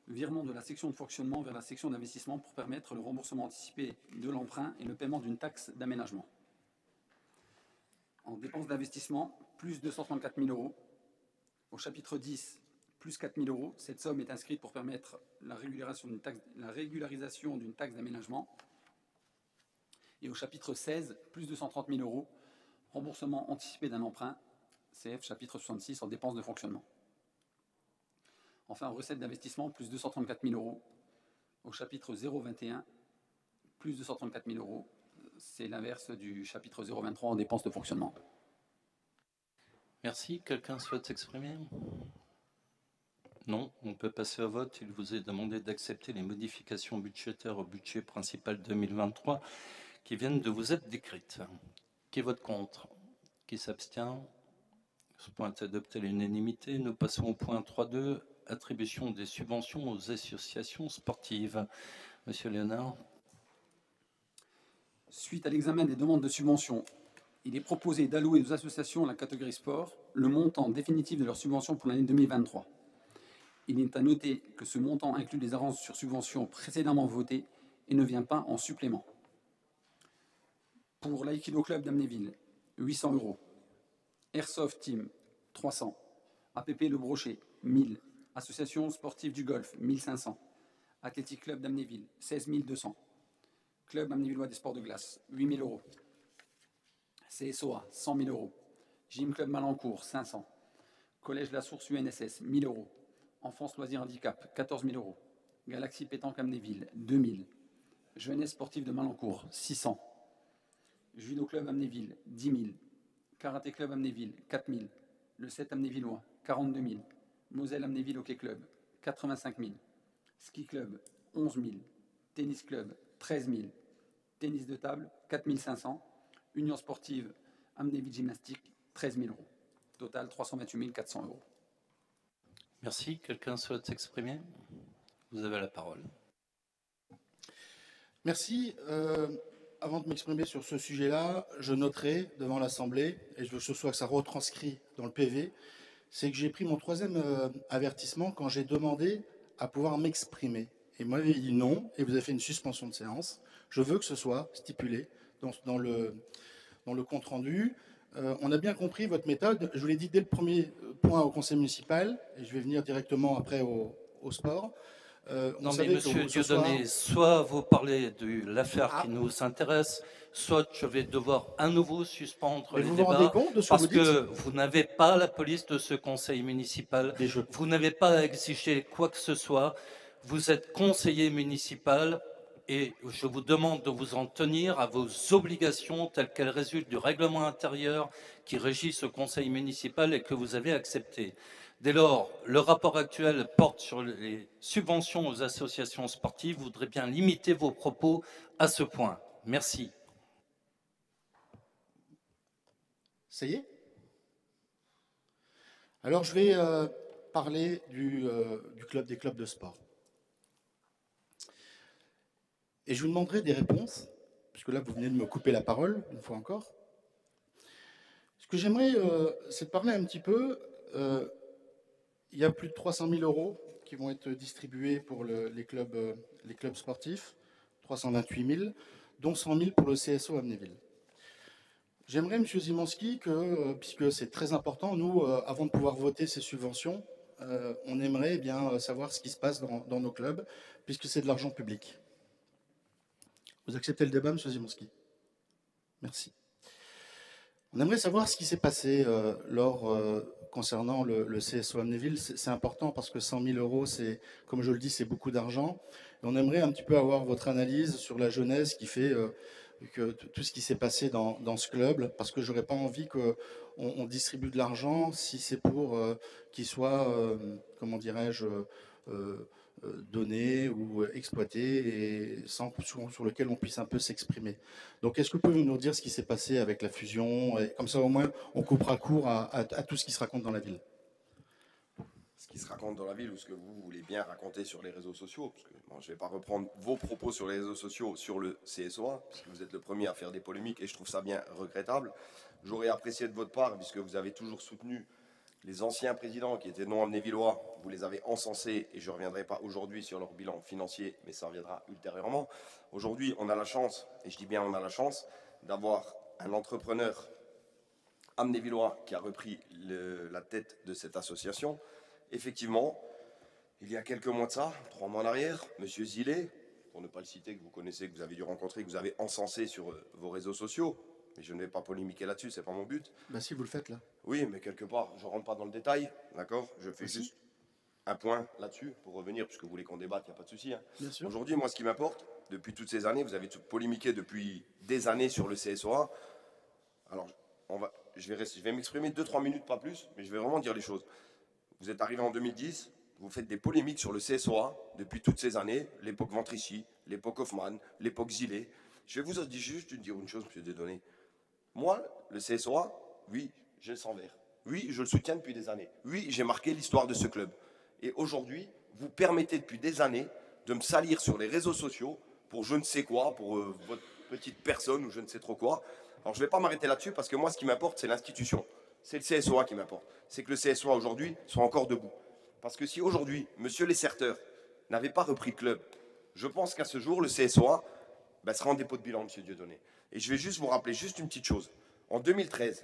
virement de la section de fonctionnement vers la section d'investissement pour permettre le remboursement anticipé de l'emprunt et le paiement d'une taxe d'aménagement. En dépenses d'investissement, plus 234 000 €. Au chapitre 10, plus 4 000 €. Cette somme est inscrite pour permettre la régularisation d'une taxe d'aménagement. Et au chapitre 16, plus 230 000 €, remboursement anticipé d'un emprunt CF chapitre 66 en dépenses de fonctionnement. Enfin, en recettes d'investissement, plus 234 000 euros. Au chapitre 021, plus 234 000 euros. C'est l'inverse du chapitre 023 en dépenses de fonctionnement. Merci. Quelqu'un souhaite s'exprimer? Non, on peut passer au vote. Il vous est demandé d'accepter les modifications budgétaires au budget principal 2023 qui viennent de vous être décrites. Qui vote contre? Qui s'abstient? Ce point est adopté à l'unanimité. Nous passons au point 3.2, attribution des subventions aux associations sportives. Monsieur Léonard. Suite à l'examen des demandes de subventions, il est proposé d'allouer aux associations la catégorie sport le montant définitif de leur subvention pour l'année 2023. Il est à noter que ce montant inclut les avances sur subventions précédemment votées et ne vient pas en supplément. Pour l'Aïkido Club d'Amnéville, 800 €. Airsoft Team, 300. APP Le Brochet, 1000. Association sportive du golf, 1500. Athlétique Club d'Amnéville, 16 200. Club Amnévillois des sports de glace, 8 000 €. CSOA, 100 000 €. Gym Club Malancourt, 500. Collège La Source UNSS, 1 000 €. Enfance Loisirs Handicap, 14 000 €. Galaxie Pétanque Amnéville, 2 000. Jeunesse sportive de Malancourt, 600. Judo Club Amnéville, 10 000. Karaté Club Amnéville, 4 000. Le 7 Amnévillois, 42 000. Moselle Amnéville Hockey Club, 85 000. Ski Club, 11 000. Tennis Club, 13 000. Tennis de table, 4 500. Union sportive Amnéville Gymnastique, 13 000 €. Total, 328 400 €. Merci. Quelqu'un souhaite s'exprimer? Vous avez la parole. Merci. Avant de m'exprimer sur ce sujet-là, je noterai devant l'Assemblée, et je veux que ce soit que ça retranscrit dans le PV, c'est que j'ai pris mon 3e avertissement quand j'ai demandé à pouvoir m'exprimer. Et moi, j'ai dit non, et vous avez fait une suspension de séance. Je veux que ce soit stipulé dans le compte-rendu. On a bien compris votre méthode. Je vous l'ai dit dès le premier point au conseil municipal, et je vais venir directement après au sport. Non, mais monsieur Dieudonné, soit vous parlez de l'affaire qui nous intéresse, soit je vais devoir à nouveau suspendre les vous débats. vous rendez compte de ce parce que vous que vous n'avez pas la police de ce conseil municipal. Vous n'avez pas à exiger quoi que ce soit. Vous êtes conseiller municipal et je vous demande de vous en tenir à vos obligations telles qu'elles résultent du règlement intérieur qui régit ce conseil municipal et que vous avez accepté. Dès lors, le rapport actuel porte sur les subventions aux associations sportives. Vous voudrez bien limiter vos propos à ce point. Merci. Ça y est? Alors, je vais parler des clubs de sport. Et je vous demanderai des réponses, puisque là, vous venez de me couper la parole, une fois encore. Ce que j'aimerais, c'est de parler un petit peu... il y a plus de 300 000 € qui vont être distribués pour les clubs sportifs, 328 000, dont 100 000 pour le CSO Amnéville. J'aimerais, M. Zimanski, puisque c'est très important, nous, avant de pouvoir voter ces subventions, on aimerait bien savoir ce qui se passe dans nos clubs, puisque c'est de l'argent public. Vous acceptez le débat, M. Zimanski? Merci. On aimerait savoir ce qui s'est passé concernant le CSO Amnéville. C'est important parce que 100 000 €, comme je le dis, c'est beaucoup d'argent. On aimerait un petit peu avoir votre analyse sur la genèse qui fait que tout ce qui s'est passé dans ce club, parce que j'aurais pas envie qu'on distribue de l'argent si c'est pour qu'il soit, comment dirais-je, donné ou exploité et sur lequel on puisse un peu s'exprimer. Donc, est-ce que vous pouvez nous dire ce qui s'est passé avec la fusion? Et comme ça, au moins, on coupera court à tout ce qui se raconte dans la ville. Ce qui se raconte dans la ville ou ce que vous voulez bien raconter sur les réseaux sociaux, parce que bon, je ne vais pas reprendre vos propos sur les réseaux sociaux sur le CSOA, puisque vous êtes le premier à faire des polémiques et je trouve ça bien regrettable. J'aurais apprécié de votre part, puisque vous avez toujours soutenu les anciens présidents qui étaient non amnévillois, vous les avez encensés et je ne reviendrai pas aujourd'hui sur leur bilan financier, mais ça reviendra ultérieurement. Aujourd'hui, on a la chance, et je dis bien on a la chance, d'avoir un entrepreneur amnévillois qui a repris la tête de cette association. Effectivement, il y a quelques mois de ça, 3 mois en arrière, M. Zillet, pour ne pas le citer, que vous connaissez, que vous avez dû rencontrer, que vous avez encensé sur vos réseaux sociaux, mais je ne vais pas polémiquer là-dessus, c'est pas mon but. Bah si, vous le faites là. Oui, mais quelque part, je ne rentre pas dans le détail, d'accord? Je fais Merci. juste un point là-dessus pour revenir, puisque vous voulez qu'on débatte, il n'y a pas de souci. Hein. Bien sûr. Aujourd'hui, moi, ce qui m'importe, depuis toutes ces années, vous avez polémiqué depuis des années sur le CSOA. Alors, je vais m'exprimer 2-3 minutes, pas plus, mais je vais vraiment dire les choses. Vous êtes arrivé en 2010, vous faites des polémiques sur le CSOA depuis toutes ces années, l'époque Ventrici, l'époque Hoffman, l'époque Zillet. Je vais vous dire juste une chose, M. Dieudonné. Moi, le CSOA, oui, j'ai le sang vert. Oui, je le soutiens depuis des années. Oui, j'ai marqué l'histoire de ce club. Et aujourd'hui, vous permettez depuis des années de me salir sur les réseaux sociaux pour je ne sais quoi, pour votre petite personne ou je ne sais trop quoi. Alors, je ne vais pas m'arrêter là-dessus parce que moi, ce qui m'importe, c'est l'institution. C'est le CSOA qui m'importe. C'est que le CSOA, aujourd'hui, soit encore debout. Parce que si aujourd'hui, monsieur Lesserteur n'avait pas repris le club, je pense qu'à ce jour, le CSOA sera en dépôt de bilan, monsieur Dieudonné. Et je vais juste vous rappeler juste une petite chose. En 2013,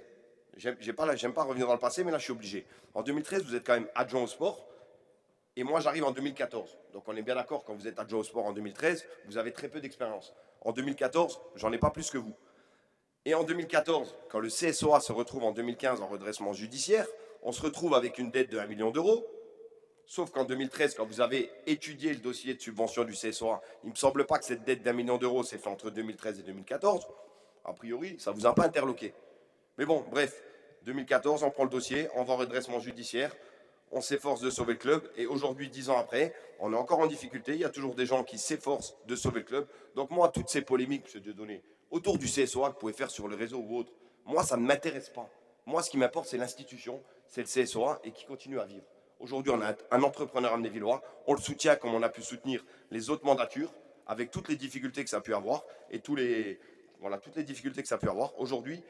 j'aime pas revenir dans le passé, mais là, je suis obligé. En 2013, vous êtes quand même adjoint au sport. Et moi, j'arrive en 2014. Donc, on est bien d'accord, quand vous êtes adjoint au sport en 2013, vous avez très peu d'expérience. En 2014, j'en ai pas plus que vous. Et en 2014, quand le CSOA se retrouve en 2015 en redressement judiciaire, on se retrouve avec une dette de 1 million d'euros. Sauf qu'en 2013, quand vous avez étudié le dossier de subvention du CSOA, il ne me semble pas que cette dette d'1 million d'euros s'est faite entre 2013 et 2014. A priori, ça ne vous a pas interloqué. Mais bon, bref, 2014, on prend le dossier, on va en redressement judiciaire, on s'efforce de sauver le club, et aujourd'hui, 10 ans après, on est encore en difficulté, il y a toujours des gens qui s'efforcent de sauver le club. Donc moi, toutes ces polémiques, M. Dieudonné, autour du CSOA que vous pouvez faire sur le réseau ou autre, moi, ça ne m'intéresse pas. Moi, ce qui m'importe, c'est l'institution, c'est le CSOA, et qui continue à vivre. Aujourd'hui, on a un entrepreneur amnévillois, on le soutient comme on a pu soutenir les autres mandatures, avec toutes les difficultés que ça a pu avoir, et toutes les difficultés que ça a pu avoir. Aujourd'hui,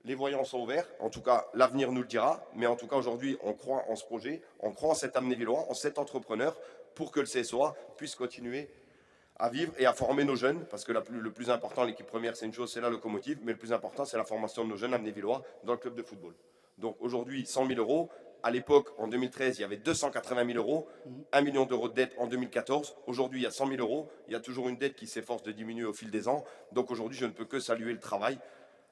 les voyants sont ouverts, en tout cas l'avenir nous le dira, mais en tout cas aujourd'hui on croit en ce projet, on croit en cet amnévillois, en cet entrepreneur, pour que le CSOA puisse continuer à vivre et à former nos jeunes, parce que le plus important, l'équipe première c'est une chose, c'est la locomotive, mais le plus important c'est la formation de nos jeunes amnévillois dans le club de football. Donc aujourd'hui 100 000 euros, à l'époque en 2013 il y avait 280 000 euros, 1 million d'euros de dette en 2014, aujourd'hui il y a 100 000 euros, il y a toujours une dette qui s'efforce de diminuer au fil des ans, donc aujourd'hui je ne peux que saluer le travail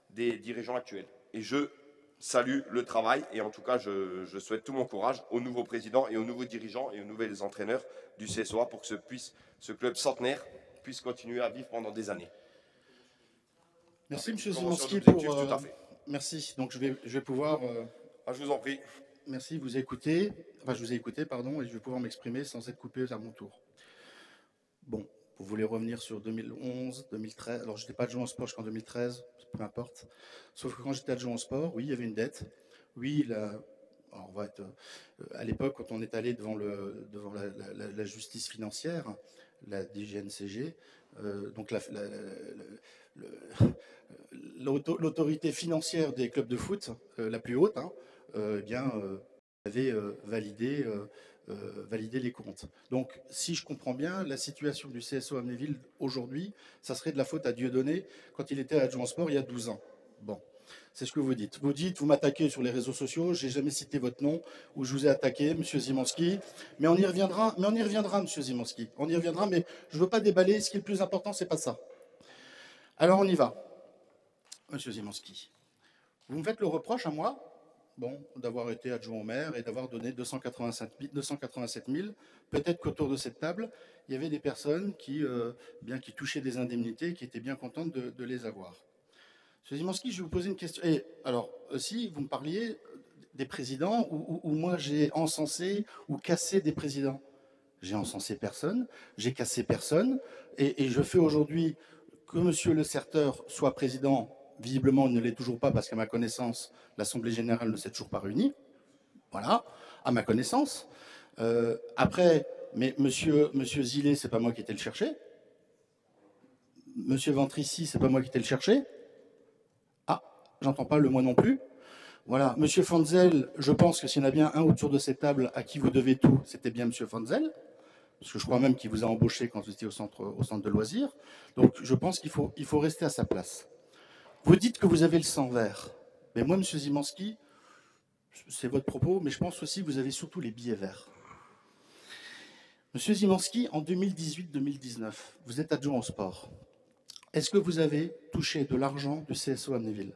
des dirigeants actuels. Et je salue le travail et en tout cas je souhaite tout mon courage aux nouveaux présidents et aux nouveaux dirigeants et aux nouveaux entraîneurs du CSOA pour que ce club centenaire puisse continuer à vivre pendant des années. Merci M. Zimanski tout à fait. Merci. Donc je vais pouvoir... je vous en prie. Merci, vous écoutez. Enfin, je vous ai écouté, pardon, et je vais pouvoir m'exprimer sans être coupé à mon tour. Bon, vous voulez revenir sur 2011, 2013. Alors, je n'étais pas adjoint au sport jusqu'en 2013, peu importe. Sauf que quand j'étais adjoint au sport, oui, il y avait une dette. Oui, on va être, à l'époque, quand on est allé devant la justice financière, la DGNCG, donc l'autorité financière des clubs de foot, la plus haute, avait validé les comptes. Donc, si je comprends bien, la situation du CSO Amnéville aujourd'hui, ça serait de la faute à Dieudonné quand il était adjoint au sport il y a 12 ans. Bon, c'est ce que vous dites. Vous m'attaquez sur les réseaux sociaux, j'ai jamais cité votre nom, ou je vous ai attaqué, Monsieur Zimanski, mais on y reviendra, Monsieur Zimanski. On y reviendra, mais je ne veux pas déballer, ce qui est le plus important, c'est pas ça. Alors, on y va. Monsieur Zimanski, vous me faites le reproche à moi, d'avoir été adjoint au maire et d'avoir donné 287 000. Peut-être qu'autour de cette table, il y avait des personnes qui touchaient des indemnités, qui étaient bien contentes de les avoir. Monsieur Zimanski, je vais vous poser une question. Et alors, aussi, vous me parliez des présidents où moi j'ai encensé ou cassé des présidents. J'ai encensé personne, j'ai cassé personne, et je fais aujourd'hui que Monsieur Le Serteur soit président. Visiblement, il ne l'est toujours pas parce qu'à ma connaissance, l'Assemblée générale ne s'est toujours pas réunie. Voilà, à ma connaissance. Après, mais Monsieur Zillet, c'est pas moi qui étais le chercher. Monsieur Ventrici, c'est pas moi qui étais le chercher. Ah, j'entends pas le moi non plus. Voilà, Monsieur Fanzel, je pense que s'il y en a bien un autour de cette table à qui vous devez tout, c'était bien Monsieur Fanzel. Parce que je crois même qu'il vous a embauché quand vous étiez au centre de loisirs. Donc, je pense qu'il faut rester à sa place. Vous dites que vous avez le sang vert. Mais moi, M. Zimanski, c'est votre propos, mais je pense aussi que vous avez surtout les billets verts. M. Zimanski, en 2018-2019, vous êtes adjoint au sport. Est-ce que vous avez touché de l'argent du CSO Amnéville?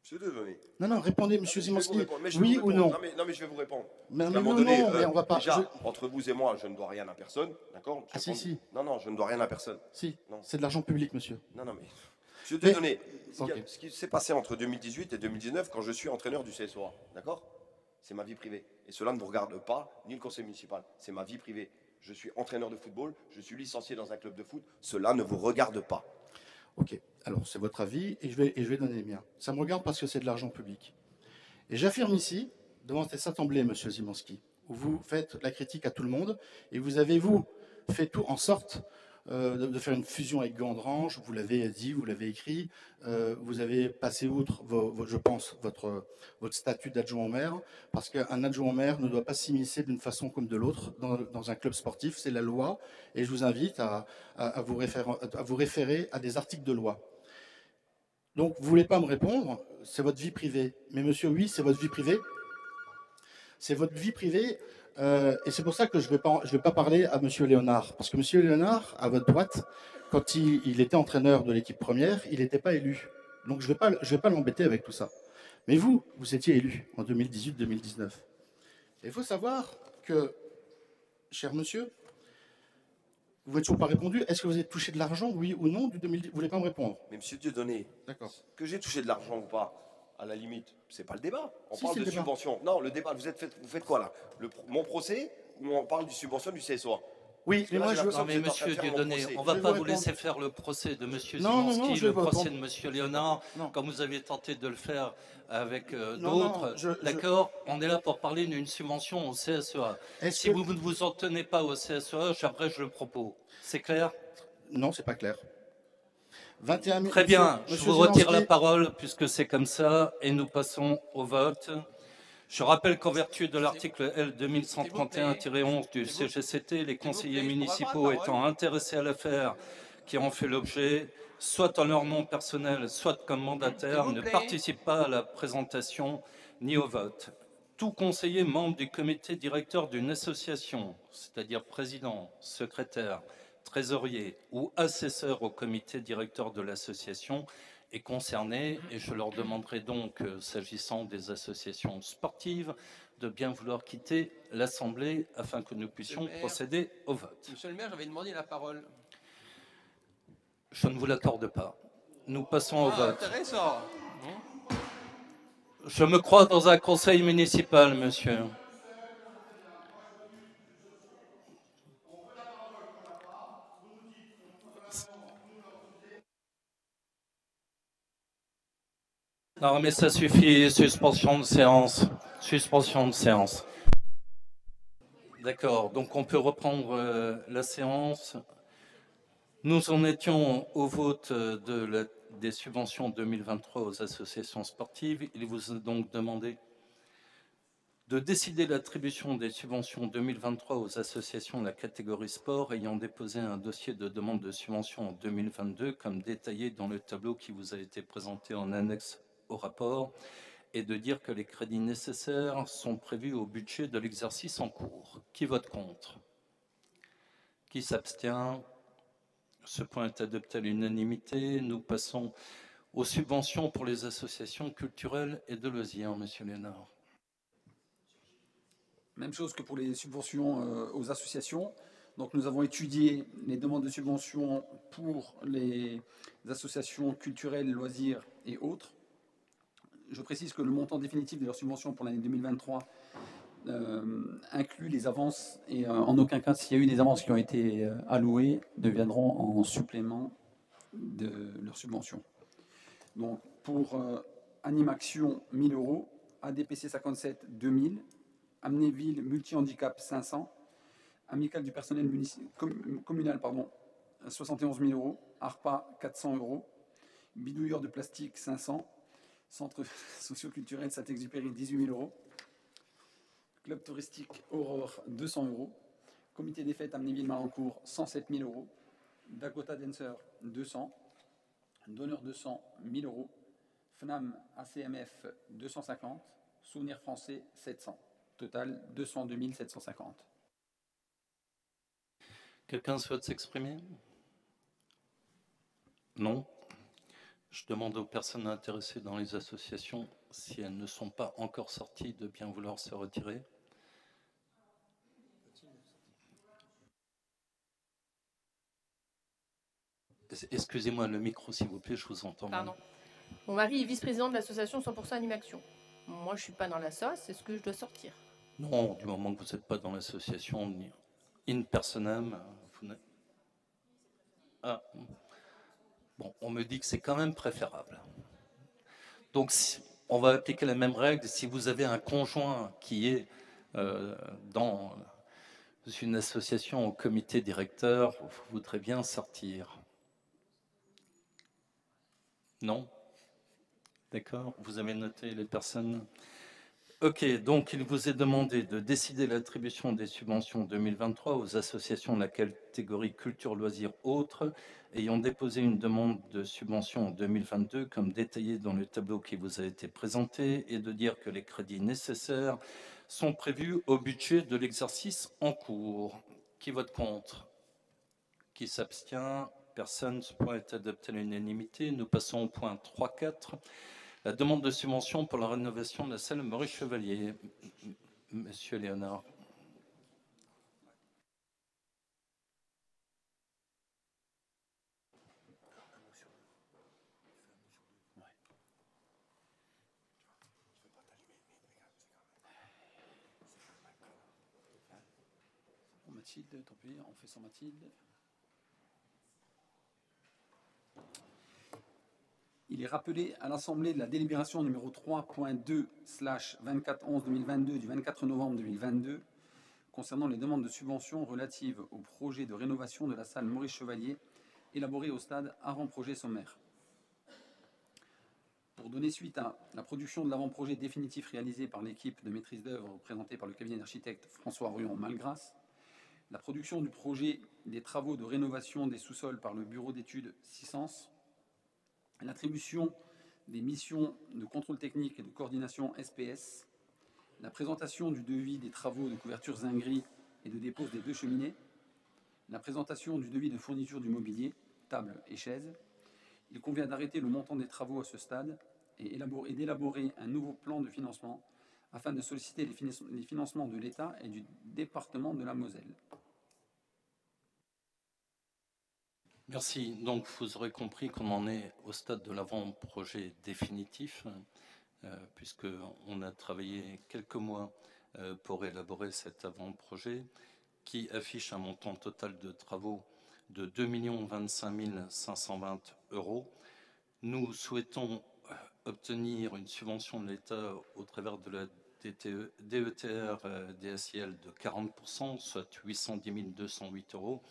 Monsieur Dieudonné. Non, non, répondez, monsieur Je vais vous Zimanski. répondre, mais je vais Oui vous ou répondre. non? Non, mais je vais vous répondre. Mais, Parce mais qu'à un moment non, donné, non, mais on va pas. déjà, entre vous et moi, je ne dois rien à personne, d'accord? Ah si, si, Non, non, je ne dois rien à personne. si. Non. C'est de l'argent public, monsieur. Non, non, mais. Monsieur Mais- Dieudonné, Ok. ce qui s'est passé entre 2018 et 2019, quand je suis entraîneur du CSOA, d'accord? C'est ma vie privée. Et cela ne vous regarde pas, ni le conseil municipal. C'est ma vie privée. Je suis entraîneur de football, je suis licencié dans un club de foot. Cela ne vous regarde pas. Ok, alors c'est votre avis et je vais donner le mien. Ça me regarde parce que c'est de l'argent public. Et j'affirme ici, devant cette assemblée, monsieur Zimanski, où vous faites la critique à tout le monde et vous avez, vous, fait tout en sorte de faire une fusion avec Gandrange, vous l'avez dit, vous l'avez écrit, vous avez passé outre, je pense, votre statut d'adjoint au maire, parce qu'un adjoint au maire ne doit pas s'immiscer d'une façon comme de l'autre dans un club sportif, c'est la loi, et je vous invite à vous référer à des articles de loi. Donc, vous ne voulez pas me répondre, c'est votre vie privée. Mais monsieur, oui, c'est votre vie privée. C'est votre vie privée. Et c'est pour ça que je ne vais pas parler à monsieur Léonard. Parce que monsieur Léonard, à votre droite, quand il était entraîneur de l'équipe première, il n'était pas élu. Donc, je ne vais pas l'embêter avec tout ça. Mais vous étiez élu en 2018-2019. Et il faut savoir que, cher monsieur, vous n'avez toujours pas répondu. Est-ce que vous avez touché de l'argent, oui ou non, du 2010? Vous ne voulez pas me répondre? Mais monsieur Dieudonné, D'accord. que j'ai touché de l'argent ou pas, à la limite, c'est pas le débat. On Si, parle c'est de le débat. subvention. Non, le débat, vous faites quoi là? Mon procès ou on parle du subvention du CSOA? Oui, mais moi, Là, j'ai je... l'impression Non que mais vous êtes en train de monsieur faire mon Dieudonné, procès. on Je va vais pas vous vous répondre. laisser faire le procès de monsieur Non, non, non, Zimanski, je vais le vous procès répondre. de monsieur Léonard, Non. comme vous avez tenté de le faire avec Non, d'autres. non, D'accord? On est là pour parler d'une subvention au CSEA. Est-ce Si que... vous ne vous en tenez pas au CSEA, j'abrège le propos. C'est clair? Non, c'est pas clair. 21 000... Très bien, je Monsieur vous retire la Zimanski, parole puisque c'est comme ça et nous passons au vote. Je rappelle qu'en vertu de l'article L 2131-11 du CGCT, les conseillers municipaux étant intéressés à l'affaire qui en fait l'objet, soit en leur nom personnel, soit comme mandataire, ne participent pas à la présentation ni au vote. Tout conseiller membre du comité directeur d'une association, c'est-à-dire président, secrétaire, trésorier ou assesseur au comité directeur de l'association, est concerné et je leur demanderai donc, s'agissant des associations sportives, de bien vouloir quitter l'Assemblée afin que nous puissions procéder au vote. Monsieur le maire, j'avais demandé la parole. Je ne vous l'accorde pas. Nous passons au vote. Intéressant. Je me crois dans un conseil municipal, monsieur. Non, mais ça suffit. Suspension de séance. Suspension de séance. D'accord. Donc, on peut reprendre la séance. Nous en étions au vote des subventions 2023 aux associations sportives. Il vous est donc demandé de décider l'attribution des subventions 2023 aux associations de la catégorie sport ayant déposé un dossier de demande de subvention en 2022, comme détaillé dans le tableau qui vous a été présenté en annexe au rapport, et de dire que les crédits nécessaires sont prévus au budget de l'exercice en cours. Qui vote contre? Qui s'abstient? Ce point est adopté à l'unanimité. Nous passons aux subventions pour les associations culturelles et de loisirs, monsieur Léonard. Même chose que pour les subventions aux associations. Donc nous avons étudié les demandes de subventions pour les associations culturelles, loisirs et autres. Je précise que le montant définitif de leurs subventions pour l'année 2023 inclut les avances et en aucun cas, s'il y a eu des avances qui ont été allouées, deviendront en supplément de leurs subventions. Donc pour Animaction 1000 €, ADPC 57 2000, Amnéville Multi-Handicap 500, Amicale du personnel communal 71 000 €, ARPA 400 €, Bidouilleur de plastique 500, Centre socio-culturel Saint-Exupéry 18 000 €, Club touristique Aurore 200 €, Comité des fêtes Amnéville-Malancourt 107 000 €, Dakota Dancer 200, Donneur de sang 1000 €, FNAM ACMF 250, Souvenir français 700. Total 202 750. Quelqu'un souhaite s'exprimer? Non. Je demande aux personnes intéressées dans les associations, si elles ne sont pas encore sorties, de bien vouloir se retirer. Excusez-moi, le micro, s'il vous plaît, je vous entends mal. Pardon. Mon mari est vice-président de l'association 100% Animaction. Moi, je suis pas dans la sauce, est-ce que je dois sortir? Non, du moment que vous n'êtes pas dans l'association, ni in personam, vous n'êtes... Ah. Bon, on me dit que c'est quand même préférable. Donc, on va appliquer la même règle. Si vous avez un conjoint qui est dans une association au comité directeur, vous voudrez bien sortir. Non? D'accord? Vous avez noté les personnes? Ok, donc il vous est demandé de décider l'attribution des subventions 2023 aux associations de la catégorie culture, loisirs, autres, ayant déposé une demande de subvention en 2022, comme détaillé dans le tableau qui vous a été présenté, et de dire que les crédits nécessaires sont prévus au budget de l'exercice en cours. Qui vote contre? Qui s'abstient? Personne. Ce point est adopté à l'unanimité. Nous passons au point 3.4. La demande de subvention pour la rénovation de la salle Maurice Chevalier. Monsieur Léonard. Mathilde, tant pis, on fait sans Mathilde. Il est rappelé à l'Assemblée de la délibération numéro 3.2/2411-2022 du 24 novembre 2022 concernant les demandes de subventions relatives au projet de rénovation de la salle Maurice Chevalier élaboré au stade avant-projet sommaire. Pour donner suite à la production de l'avant-projet définitif réalisé par l'équipe de maîtrise d'œuvre représentée par le cabinet d'architecte François Ruon-Malgras, la production du projet des travaux de rénovation des sous-sols par le bureau d'études Sisens, l'attribution des missions de contrôle technique et de coordination SPS, la présentation du devis des travaux de couverture zinguerie et de dépose des 2 cheminées, la présentation du devis de fourniture du mobilier, table et chaises. Il convient d'arrêter le montant des travaux à ce stade et d'élaborer un nouveau plan de financement afin de solliciter les financements de l'État et du département de la Moselle. Merci. Donc, vous aurez compris qu'on en est au stade de l'avant-projet définitif, puisqu'on a travaillé quelques mois pour élaborer cet avant-projet qui affiche un montant total de travaux de 2 25 520 €. Nous souhaitons obtenir une subvention de l'État au travers de la DETR DSIL de 40%, soit 810 208 €,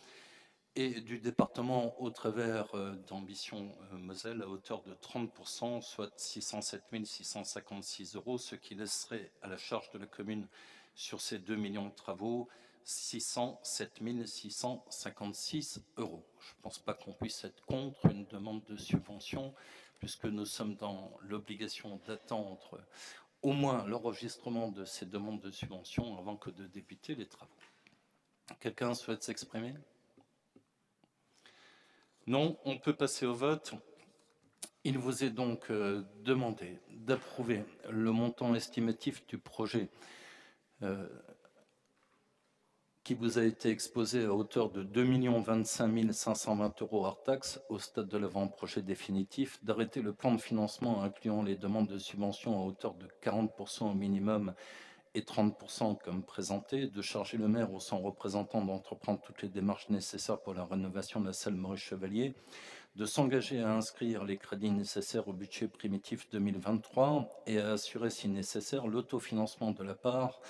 et du département au travers d'Ambition Moselle à hauteur de 30%, soit 607 656 €, ce qui laisserait à la charge de la commune sur ces 2 millions de travaux 607 656 €. Je ne pense pas qu'on puisse être contre une demande de subvention, puisque nous sommes dans l'obligation d'attendre au moins l'enregistrement de ces demandes de subvention avant que de débuter les travaux. Quelqu'un souhaite s'exprimer? Non, on peut passer au vote. Il vous est donc demandé d'approuver le montant estimatif du projet qui vous a été exposé à hauteur de 2 25 520 € hors taxe au stade de l'avant-projet définitif, d'arrêter le plan de financement incluant les demandes de subvention à hauteur de 40% au minimum et 30% comme présenté, de charger le maire ou son représentant d'entreprendre toutes les démarches nécessaires pour la rénovation de la salle Maurice Chevalier, de s'engager à inscrire les crédits nécessaires au budget primitif 2023 et à assurer, si nécessaire, l'autofinancement de la part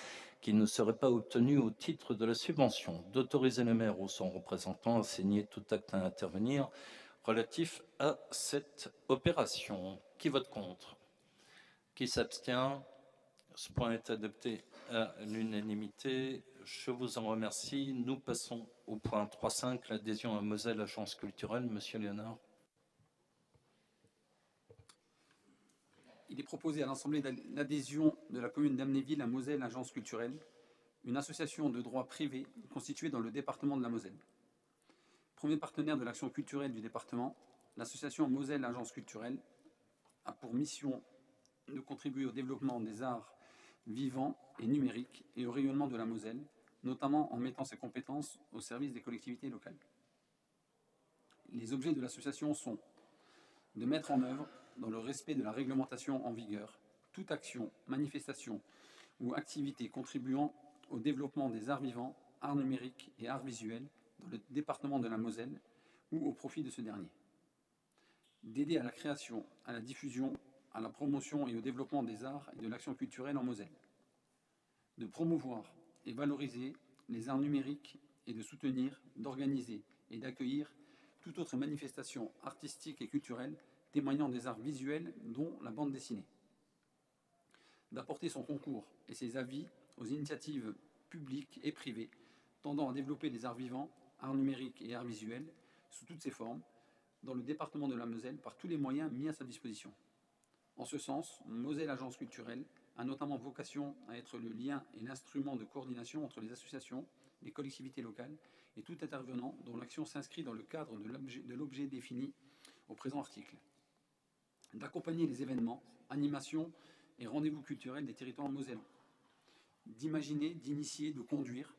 qui ne serait pas obtenu au titre de la subvention, d'autoriser le maire ou son représentant à signer tout acte à intervenir relatif à cette opération. Qui vote contre? Qui s'abstient? Ce point est adopté à l'unanimité. Je vous en remercie. Nous passons au point 3.5, l'adhésion à Moselle Agence culturelle. Monsieur Léonard. Il est proposé à l'Assemblée l'adhésion de la commune d'Amnéville à Moselle Agence culturelle, une association de droit privé constituée dans le département de la Moselle. Premier partenaire de l'action culturelle du département, L'association Moselle Agence Culturelle a pour mission de contribuer au développement des arts vivants et numériques et au rayonnement de la Moselle, notamment en mettant ses compétences au service des collectivités locales. Les objets de l'association sont de mettre en œuvre, dans le respect de la réglementation en vigueur, toute action, manifestation ou activité contribuant au développement des arts vivants, arts numériques et arts visuels dans le département de la Moselle ou au profit de ce dernier. D'aider à la création, à la diffusion, à la promotion et au développement des arts et de l'action culturelle en Moselle. De promouvoir et valoriser les arts numériques et de soutenir, d'organiser et d'accueillir toute autre manifestation artistique et culturelle témoignant des arts visuels dont la bande dessinée. D'apporter son concours et ses avis aux initiatives publiques et privées tendant à développer les arts vivants, arts numériques et arts visuels sous toutes ses formes dans le département de la Moselle par tous les moyens mis à sa disposition. En ce sens, Moselle Agence Culturelle a notamment vocation à être le lien et l'instrument de coordination entre les associations, les collectivités locales et tout intervenant dont l'action s'inscrit dans le cadre de l'objet défini au présent article. D'accompagner les événements, animations et rendez-vous culturels des territoires mosellans. D'imaginer, d'initier, de conduire,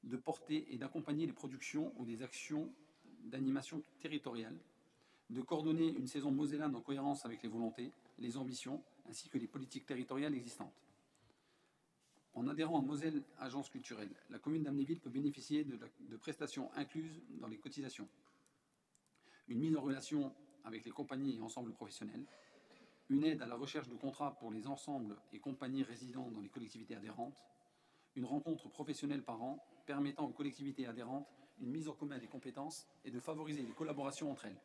de porter et d'accompagner les productions ou des actions d'animation territoriale, de coordonner une saison mosellane en cohérence avec les volontés, les ambitions, ainsi que les politiques territoriales existantes. En adhérant à Moselle Agence Culturelle, la commune d'Amnéville peut bénéficier de prestations incluses dans les cotisations. Une mise en relation avec les compagnies et ensembles professionnels, une aide à la recherche de contrats pour les ensembles et compagnies résidant dans les collectivités adhérentes, une rencontre professionnelle par an permettant aux collectivités adhérentes une mise en commun des compétences et de favoriser les collaborations entre elles.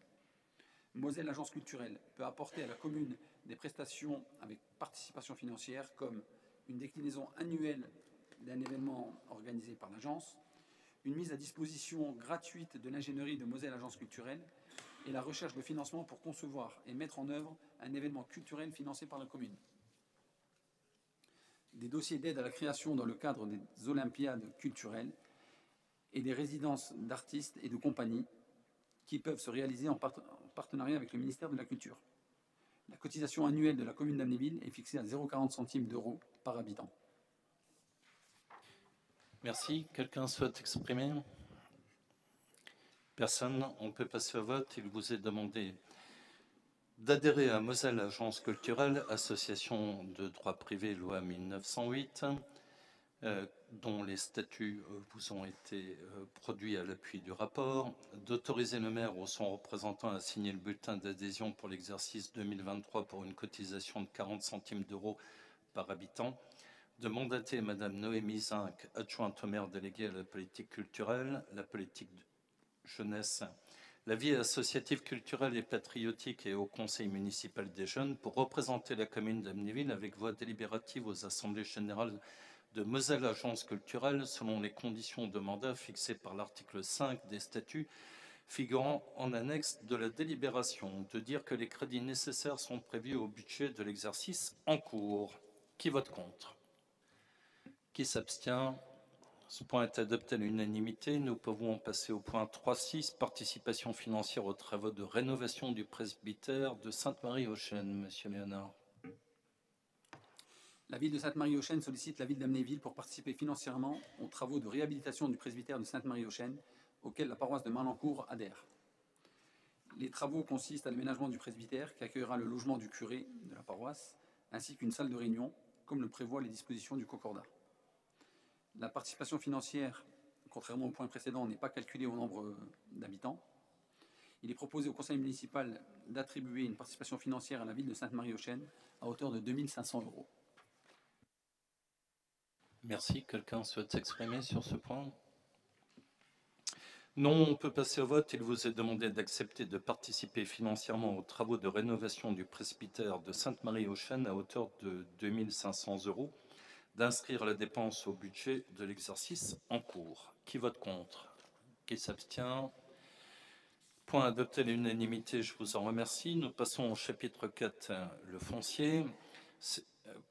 Moselle Agence Culturelle peut apporter à la commune des prestations avec participation financière comme une déclinaison annuelle d'un événement organisé par l'agence, une mise à disposition gratuite de l'ingénierie de Moselle Agence Culturelle et la recherche de financement pour concevoir et mettre en œuvre un événement culturel financé par la commune. Des dossiers d'aide à la création dans le cadre des Olympiades culturelles et des résidences d'artistes et de compagnies qui peuvent se réaliser en partenariat avec le ministère de la Culture. La cotisation annuelle de la commune d'Amnéville est fixée à 0,40 centimes d'euros par habitant. Merci. Quelqu'un souhaite exprimer? Personne. On peut passer au vote. Il vous est demandé d'adhérer à Moselle Agence Culturelle, association de droit privé, loi 1908, dont les statuts vous ont été produits à l'appui du rapport, d'autoriser le maire ou son représentant à signer le bulletin d'adhésion pour l'exercice 2023 pour une cotisation de 40 centimes d'euros par habitant, de mandater Madame Noémie Zinc, adjointe au maire déléguée à la politique culturelle, la politique jeunesse, la vie associative, culturelle et patriotique et au conseil municipal des jeunes pour représenter la commune d'Amnéville avec voix délibérative aux assemblées générales de Moselle Agence Culturelle selon les conditions de mandat fixées par l'article 5 des statuts figurant en annexe de la délibération, de dire que les crédits nécessaires sont prévus au budget de l'exercice en cours. Qui vote contre? Qui s'abstient? Ce point est adopté à l'unanimité. Nous pouvons passer au point 3.6, participation financière aux travaux de rénovation du presbytère de Sainte-Marie-aux-Chênes. Monsieur Léonard. La ville de Sainte-Marie-aux-Chênes sollicite la ville d'Amnéville pour participer financièrement aux travaux de réhabilitation du presbytère de Sainte-Marie-aux-Chênes, auxquels la paroisse de Malancourt adhère. Les travaux consistent à l'aménagement du presbytère qui accueillera le logement du curé de la paroisse, ainsi qu'une salle de réunion, comme le prévoient les dispositions du Concordat. La participation financière, contrairement au point précédent, n'est pas calculée au nombre d'habitants. Il est proposé au conseil municipal d'attribuer une participation financière à la ville de Sainte-Marie-aux-Chênes à hauteur de 2 500 €. Merci. Quelqu'un souhaite s'exprimer sur ce point? Non, on peut passer au vote. Il vous est demandé d'accepter de participer financièrement aux travaux de rénovation du presbytère de Sainte-Marie-aux-Chênes à hauteur de 2 500 €, d'inscrire la dépense au budget de l'exercice en cours. Qui vote contre? Qui s'abstient? Point adopté à l'unanimité, je vous en remercie. Nous passons au chapitre 4, le foncier.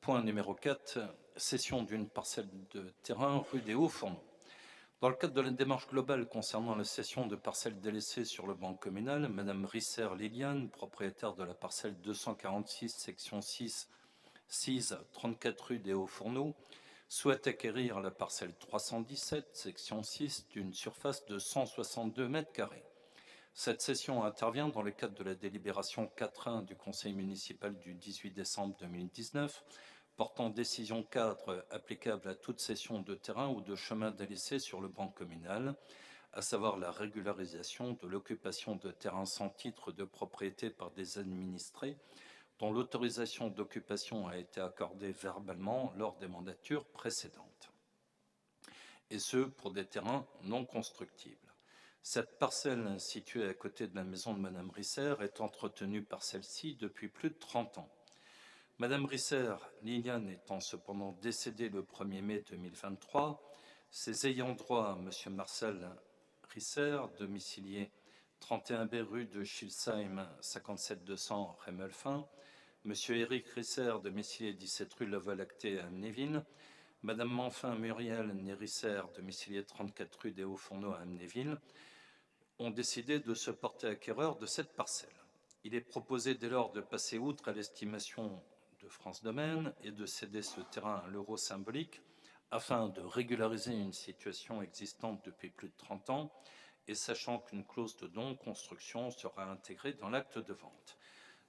Point numéro 4, cession d'une parcelle de terrain rue des Hauts-Fourneaux. Dans le cadre de la démarche globale concernant la cession de parcelles délaissées sur le banc communal, Madame Risser Liliane, propriétaire de la parcelle 246, section 6, 34 rue des Hauts-Fourneaux, souhaite acquérir la parcelle 317, section 6, d'une surface de 162 mètres carrés. Cette cession intervient dans le cadre de la délibération 4.1 du Conseil municipal du 18 décembre 2019, portant décision cadre applicable à toute cession de terrain ou de chemin délaissé sur le banc communal, à savoir la régularisation de l'occupation de terrains sans titre de propriété par des administrés dont l'autorisation d'occupation a été accordée verbalement lors des mandatures précédentes, et ce pour des terrains non constructibles. Cette parcelle située à côté de la maison de Madame Risser est entretenue par celle-ci depuis plus de 30 ans. Madame Risser Liliane étant cependant décédée le 1er mai 2023, ses ayants droit, Monsieur Marcel Risser, domicilié 31B rue de Schilsheim, 57 200 Rémelfin, Monsieur Éric Risser, domicilié 17 rue La Voie Lactée à Amnéville, Madame Manfin Muriel Nérisser, domicilié 34 rue des Hauts-Fourneaux à Amnéville, ont décidé de se porter acquéreurs de cette parcelle. Il est proposé dès lors de passer outre à l'estimation de France Domaine et de céder ce terrain à l'euro symbolique afin de régulariser une situation existante depuis plus de 30 ans et sachant qu'une clause de non-construction sera intégrée dans l'acte de vente.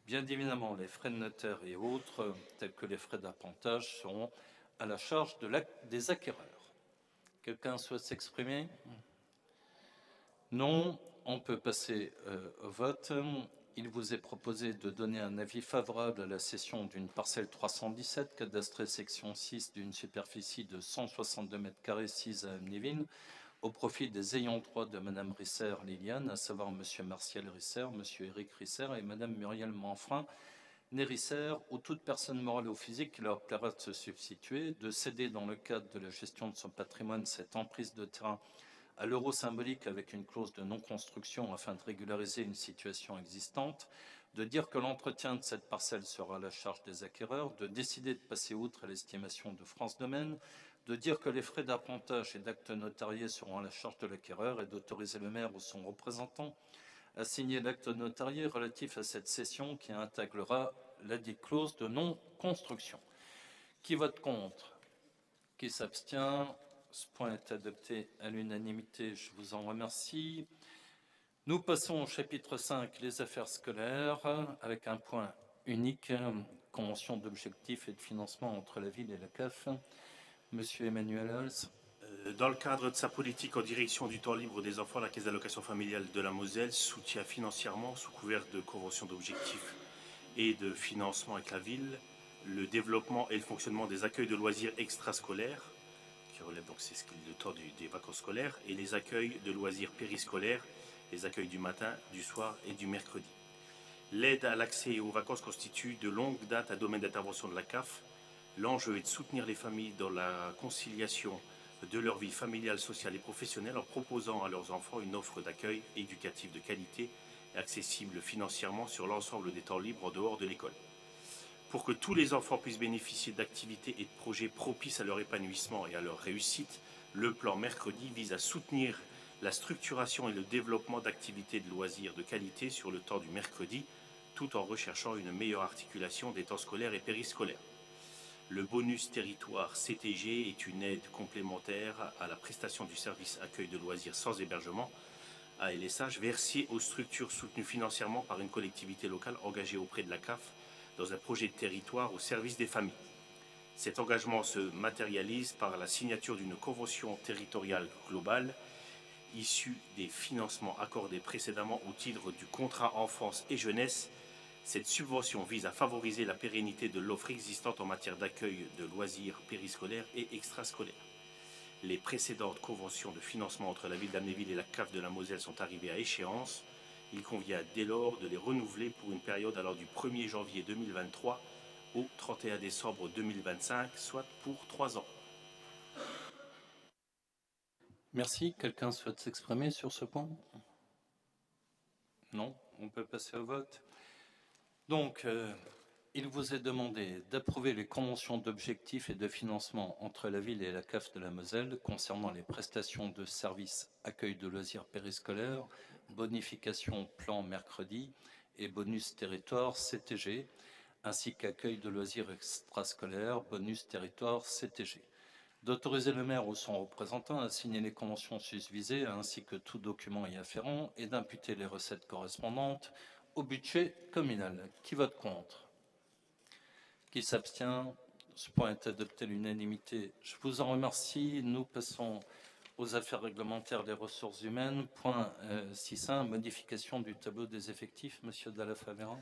Bien évidemment, les frais de notaire et autres, tels que les frais d'appontage, seront à la charge des acquéreurs. Quelqu'un souhaite s'exprimer ? Non, on peut passer au vote. Il vous est proposé de donner un avis favorable à la cession d'une parcelle 317, cadastrée section 6 d'une superficie de 162 mètres carrés 6 à Amnéville, au profit des ayants droit de Madame Risser Liliane, à savoir Monsieur Martial Risser, Monsieur Éric Risser et Madame Muriel Manfrin Nérisser, ou toute personne morale ou physique qui leur plaira de se substituer, de céder dans le cadre de la gestion de son patrimoine cette emprise de terrain à l'euro symbolique avec une clause de non-construction afin de régulariser une situation existante, de dire que l'entretien de cette parcelle sera à la charge des acquéreurs, de décider de passer outre à l'estimation de France Domaine, de dire que les frais d'appontage et d'actes notariés seront à la charge de l'acquéreur et d'autoriser le maire ou son représentant à signer l'acte notarié relatif à cette cession qui intégrera ladite clause de non-construction. Qui vote contre ? Qui s'abstient ? Ce point est adopté à l'unanimité, je vous en remercie. Nous passons au chapitre 5, les affaires scolaires, avec un point unique, convention d'objectifs et de financement entre la ville et la CAF. Monsieur Emmanuel Hals. Dans le cadre de sa politique en direction du temps libre des enfants, la Caisse d'allocation familiale de la Moselle soutient financièrement, sous couvert de conventions d'objectifs et de financement avec la ville, le développement et le fonctionnement des accueils de loisirs extrascolaires, qui relève donc c'est le temps des vacances scolaires, et les accueils de loisirs périscolaires, les accueils du matin, du soir et du mercredi. L'aide à l'accès aux vacances constitue de longue date un domaine d'intervention de la CAF. L'enjeu est de soutenir les familles dans la conciliation de leur vie familiale, sociale et professionnelle en proposant à leurs enfants une offre d'accueil éducatif de qualité et accessible financièrement sur l'ensemble des temps libres en dehors de l'école. Pour que tous les enfants puissent bénéficier d'activités et de projets propices à leur épanouissement et à leur réussite, le plan Mercredi vise à soutenir la structuration et le développement d'activités de loisirs de qualité sur le temps du mercredi, tout en recherchant une meilleure articulation des temps scolaires et périscolaires. Le bonus territoire CTG est une aide complémentaire à la prestation du service accueil de loisirs sans hébergement, ALSH, versée aux structures soutenues financièrement par une collectivité locale engagée auprès de la CAF dans un projet de territoire au service des familles. Cet engagement se matérialise par la signature d'une convention territoriale globale issue des financements accordés précédemment au titre du contrat enfance et jeunesse. Cette subvention vise à favoriser la pérennité de l'offre existante en matière d'accueil de loisirs périscolaires et extrascolaires. Les précédentes conventions de financement entre la ville d'Amnéville et la CAF de la Moselle sont arrivées à échéance. Il convient dès lors de les renouveler pour une période allant du 1er janvier 2023 au 31 décembre 2025, soit pour 3 ans. Merci. Quelqu'un souhaite s'exprimer sur ce point ? Non ? On peut passer au vote. Donc, il vous est demandé d'approuver les conventions d'objectifs et de financement entre la ville et la CAF de la Moselle concernant les prestations de services accueil de loisirs périscolaires, bonification plan mercredi et bonus territoire CTG, ainsi qu'accueil de loisirs extrascolaires, bonus territoire CTG. D'autoriser le maire ou son représentant à signer les conventions susvisées ainsi que tout document y afférent et d'imputer les recettes correspondantes au budget communal. Qui vote contre? Qui s'abstient? Ce point est adopté à l'unanimité. Je vous en remercie. Nous passons aux affaires réglementaires des ressources humaines. Point 6.1, modification du tableau des effectifs. Monsieur Dalla Favera.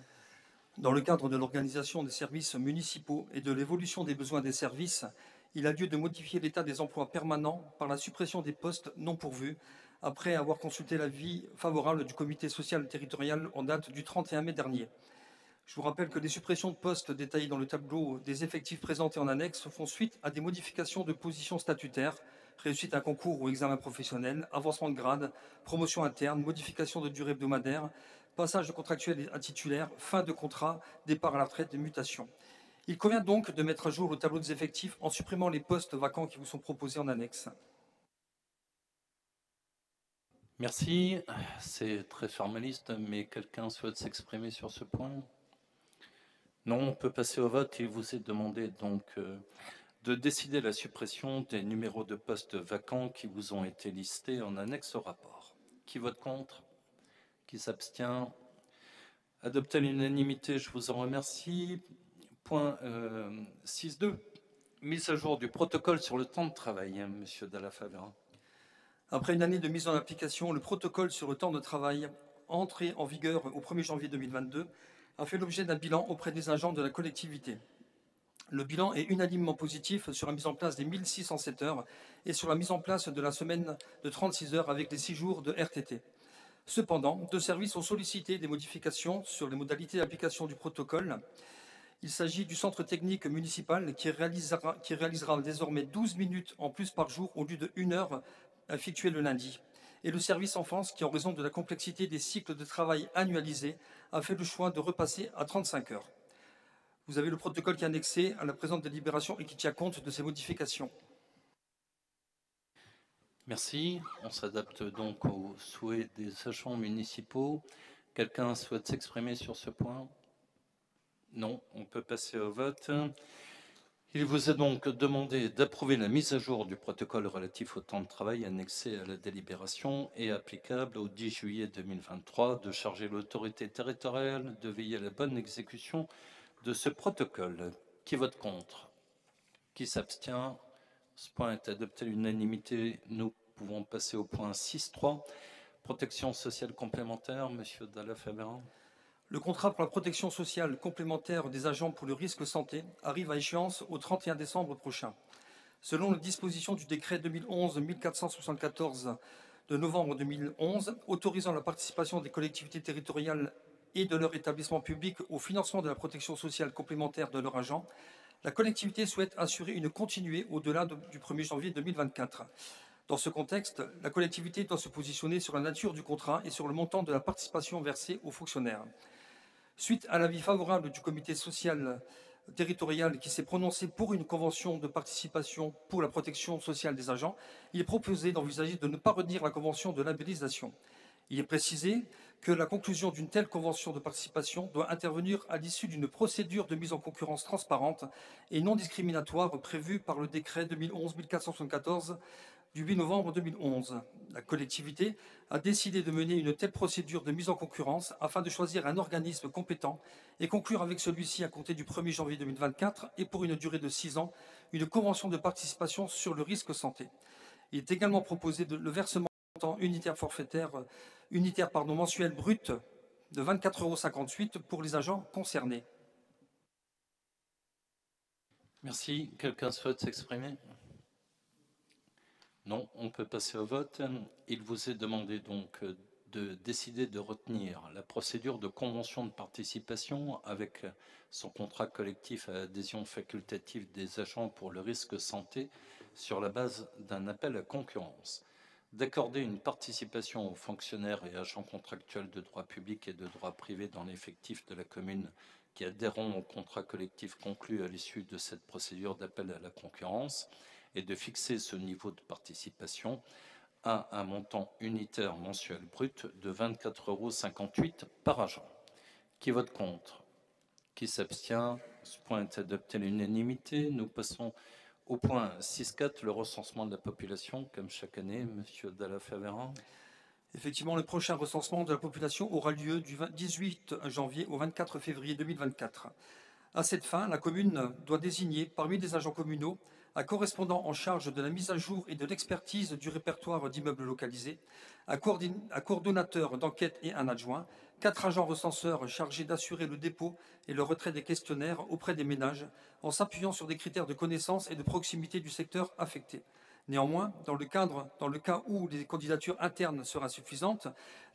Dans le cadre de l'organisation des services municipaux et de l'évolution des besoins des services, il a lieu de modifier l'état des emplois permanents par la suppression des postes non pourvus, après avoir consulté l'avis favorable du comité social territorial en date du 31 mai dernier. Je vous rappelle que les suppressions de postes détaillées dans le tableau des effectifs présentés en annexe font suite à des modifications de positions statutaires, réussite à un concours ou examen professionnel, avancement de grade, promotion interne, modification de durée hebdomadaire, passage de contractuel à titulaire, fin de contrat, départ à la retraite et mutation. Il convient donc de mettre à jour le tableau des effectifs en supprimant les postes vacants qui vous sont proposés en annexe. Merci. C'est très formaliste, mais quelqu'un souhaite s'exprimer sur ce point? Non, on peut passer au vote. Il vous est demandé donc de décider la suppression des numéros de postes vacants qui vous ont été listés en annexe au rapport. Qui vote contre? Qui s'abstient? Adopté à l'unanimité, je vous en remercie. Point 6.2, mise à jour du protocole sur le temps de travail, Monsieur Dalla Favera. Après une année de mise en application, le protocole sur le temps de travail, entré en vigueur au 1er janvier 2022, a fait l'objet d'un bilan auprès des agents de la collectivité. Le bilan est unanimement positif sur la mise en place des 1607 heures et sur la mise en place de la semaine de 36 heures avec les 6 jours de RTT. Cependant, deux services ont sollicité des modifications sur les modalités d'application du protocole. Il s'agit du centre technique municipal qui réalisera désormais 12 minutes en plus par jour au lieu de 1 heure effectuée le lundi. Et le service enfance qui, en raison de la complexité des cycles de travail annualisés, a fait le choix de repasser à 35 heures. Vous avez le protocole qui est annexé à la présente délibération et qui tient compte de ces modifications. Merci. On s'adapte donc aux souhaits des agents municipaux. Quelqu'un souhaite s'exprimer sur ce point? Non, on peut passer au vote. Il vous est donc demandé d'approuver la mise à jour du protocole relatif au temps de travail annexé à la délibération et applicable au 10 juillet 2023, de charger l'autorité territoriale de veiller à la bonne exécution de ce protocole. Qui vote contre? Qui s'abstient? Ce point est adopté à l'unanimité. Nous pouvons passer au point 6.3, protection sociale complémentaire. Monsieur Dalla Favera. Le contrat pour la protection sociale complémentaire des agents pour le risque santé arrive à échéance au 31 décembre prochain. Selon les dispositions du décret 2011-1474 de novembre 2011, autorisant la participation des collectivités territoriales et de leurs établissements publics au financement de la protection sociale complémentaire de leurs agents, la collectivité souhaite assurer une continuité au-delà du 1er janvier 2024. Dans ce contexte, la collectivité doit se positionner sur la nature du contrat et sur le montant de la participation versée aux fonctionnaires. Suite à l'avis favorable du comité social territorial qui s'est prononcé pour une convention de participation pour la protection sociale des agents, il est proposé d'envisager de ne pas retenir la convention de labellisation. Il est précisé que la conclusion d'une telle convention de participation doit intervenir à l'issue d'une procédure de mise en concurrence transparente et non discriminatoire prévue par le décret 2011-1474 du 8 novembre 2011. La collectivité a décidé de mener une telle procédure de mise en concurrence afin de choisir un organisme compétent et conclure avec celui-ci à compter du 1er janvier 2024 et pour une durée de 6 ans, une convention de participation sur le risque santé. Il est également proposé le versement unitaire mensuel brut de 24,58 € pour les agents concernés. Merci. Quelqu'un souhaite s'exprimer? Non, on peut passer au vote. Il vous est demandé donc de décider de retenir la procédure de convention de participation avec son contrat collectif à adhésion facultative des agents pour le risque santé sur la base d'un appel à concurrence, d'accorder une participation aux fonctionnaires et agents contractuels de droit public et de droit privé dans l'effectif de la commune qui adhéreront au contrat collectif conclu à l'issue de cette procédure d'appel à la concurrence et de fixer ce niveau de participation à un montant unitaire mensuel brut de 24,58 € par agent. Qui vote contre? Qui s'abstient? Ce point est adopté à l'unanimité. Nous passons au point 6.4, le recensement de la population, comme chaque année. Monsieur Dalla Favera. Effectivement, le prochain recensement de la population aura lieu du 18 janvier au 24 février 2024. À cette fin, la commune doit désigner parmi les agents communaux un correspondant en charge de la mise à jour et de l'expertise du répertoire d'immeubles localisés, un coordonnateur d'enquête et un adjoint, 4 agents recenseurs chargés d'assurer le dépôt et le retrait des questionnaires auprès des ménages en s'appuyant sur des critères de connaissance et de proximité du secteur affecté. Néanmoins, dans le cas où les candidatures internes seraient insuffisantes,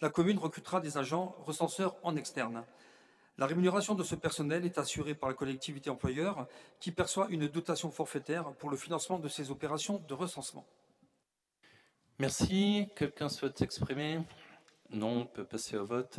la commune recrutera des agents recenseurs en externe. La rémunération de ce personnel est assurée par la collectivité employeur qui perçoit une dotation forfaitaire pour le financement de ces opérations de recensement. Merci. Quelqu'un souhaite s'exprimer? Non, on peut passer au vote.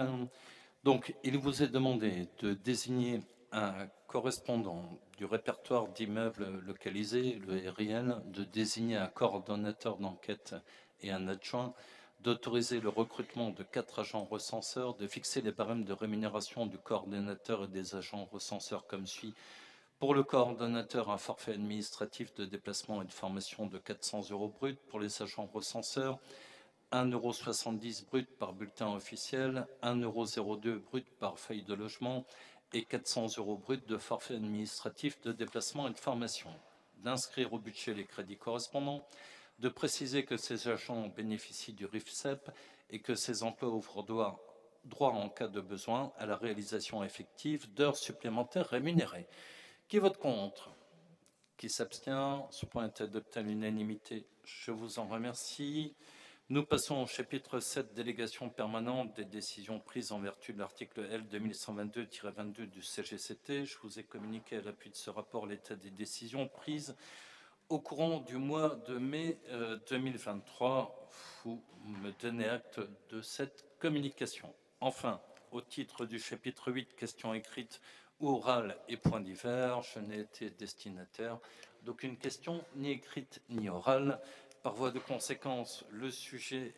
Donc, il vous est demandé de désigner un correspondant du répertoire d'immeubles localisés, le RIL, de désigner un coordonnateur d'enquête et un adjoint, d'autoriser le recrutement de 4 agents recenseurs, de fixer les barèmes de rémunération du coordonnateur et des agents recenseurs comme suit. Pour le coordonnateur, un forfait administratif de déplacement et de formation de 400 € brut. Pour les agents recenseurs, 1,70 € brut par bulletin officiel, 1,02 € brut par feuille de logement et 400 € brut de forfait administratif de déplacement et de formation. D'inscrire au budget les crédits correspondants, de préciser que ces agents bénéficient du RIFSEP et que ces emplois ouvrent droit en cas de besoin à la réalisation effective d'heures supplémentaires rémunérées. Qui vote contre? Qui s'abstient? Ce point est adopté à l'unanimité. Je vous en remercie. Nous passons au chapitre 7, délégation permanente des décisions prises en vertu de l'article L 2122-22 du CGCT. Je vous ai communiqué à l'appui de ce rapport l'état des décisions prises au courant du mois de mai 2023. Vous me donnez acte de cette communication. Enfin, au titre du chapitre 8, questions écrites, orales et points divers, je n'ai été destinataire d'aucune question, ni écrite ni orale. Par voie de conséquence, le sujet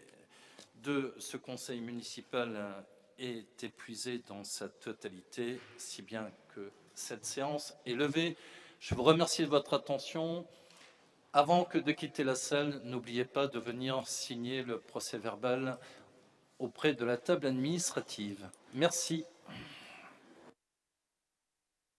de ce conseil municipal est épuisé dans sa totalité, si bien que cette séance est levée. Je vous remercie de votre attention. Avant que de quitter la salle, n'oubliez pas de venir signer le procès-verbal auprès de la table administrative. Merci.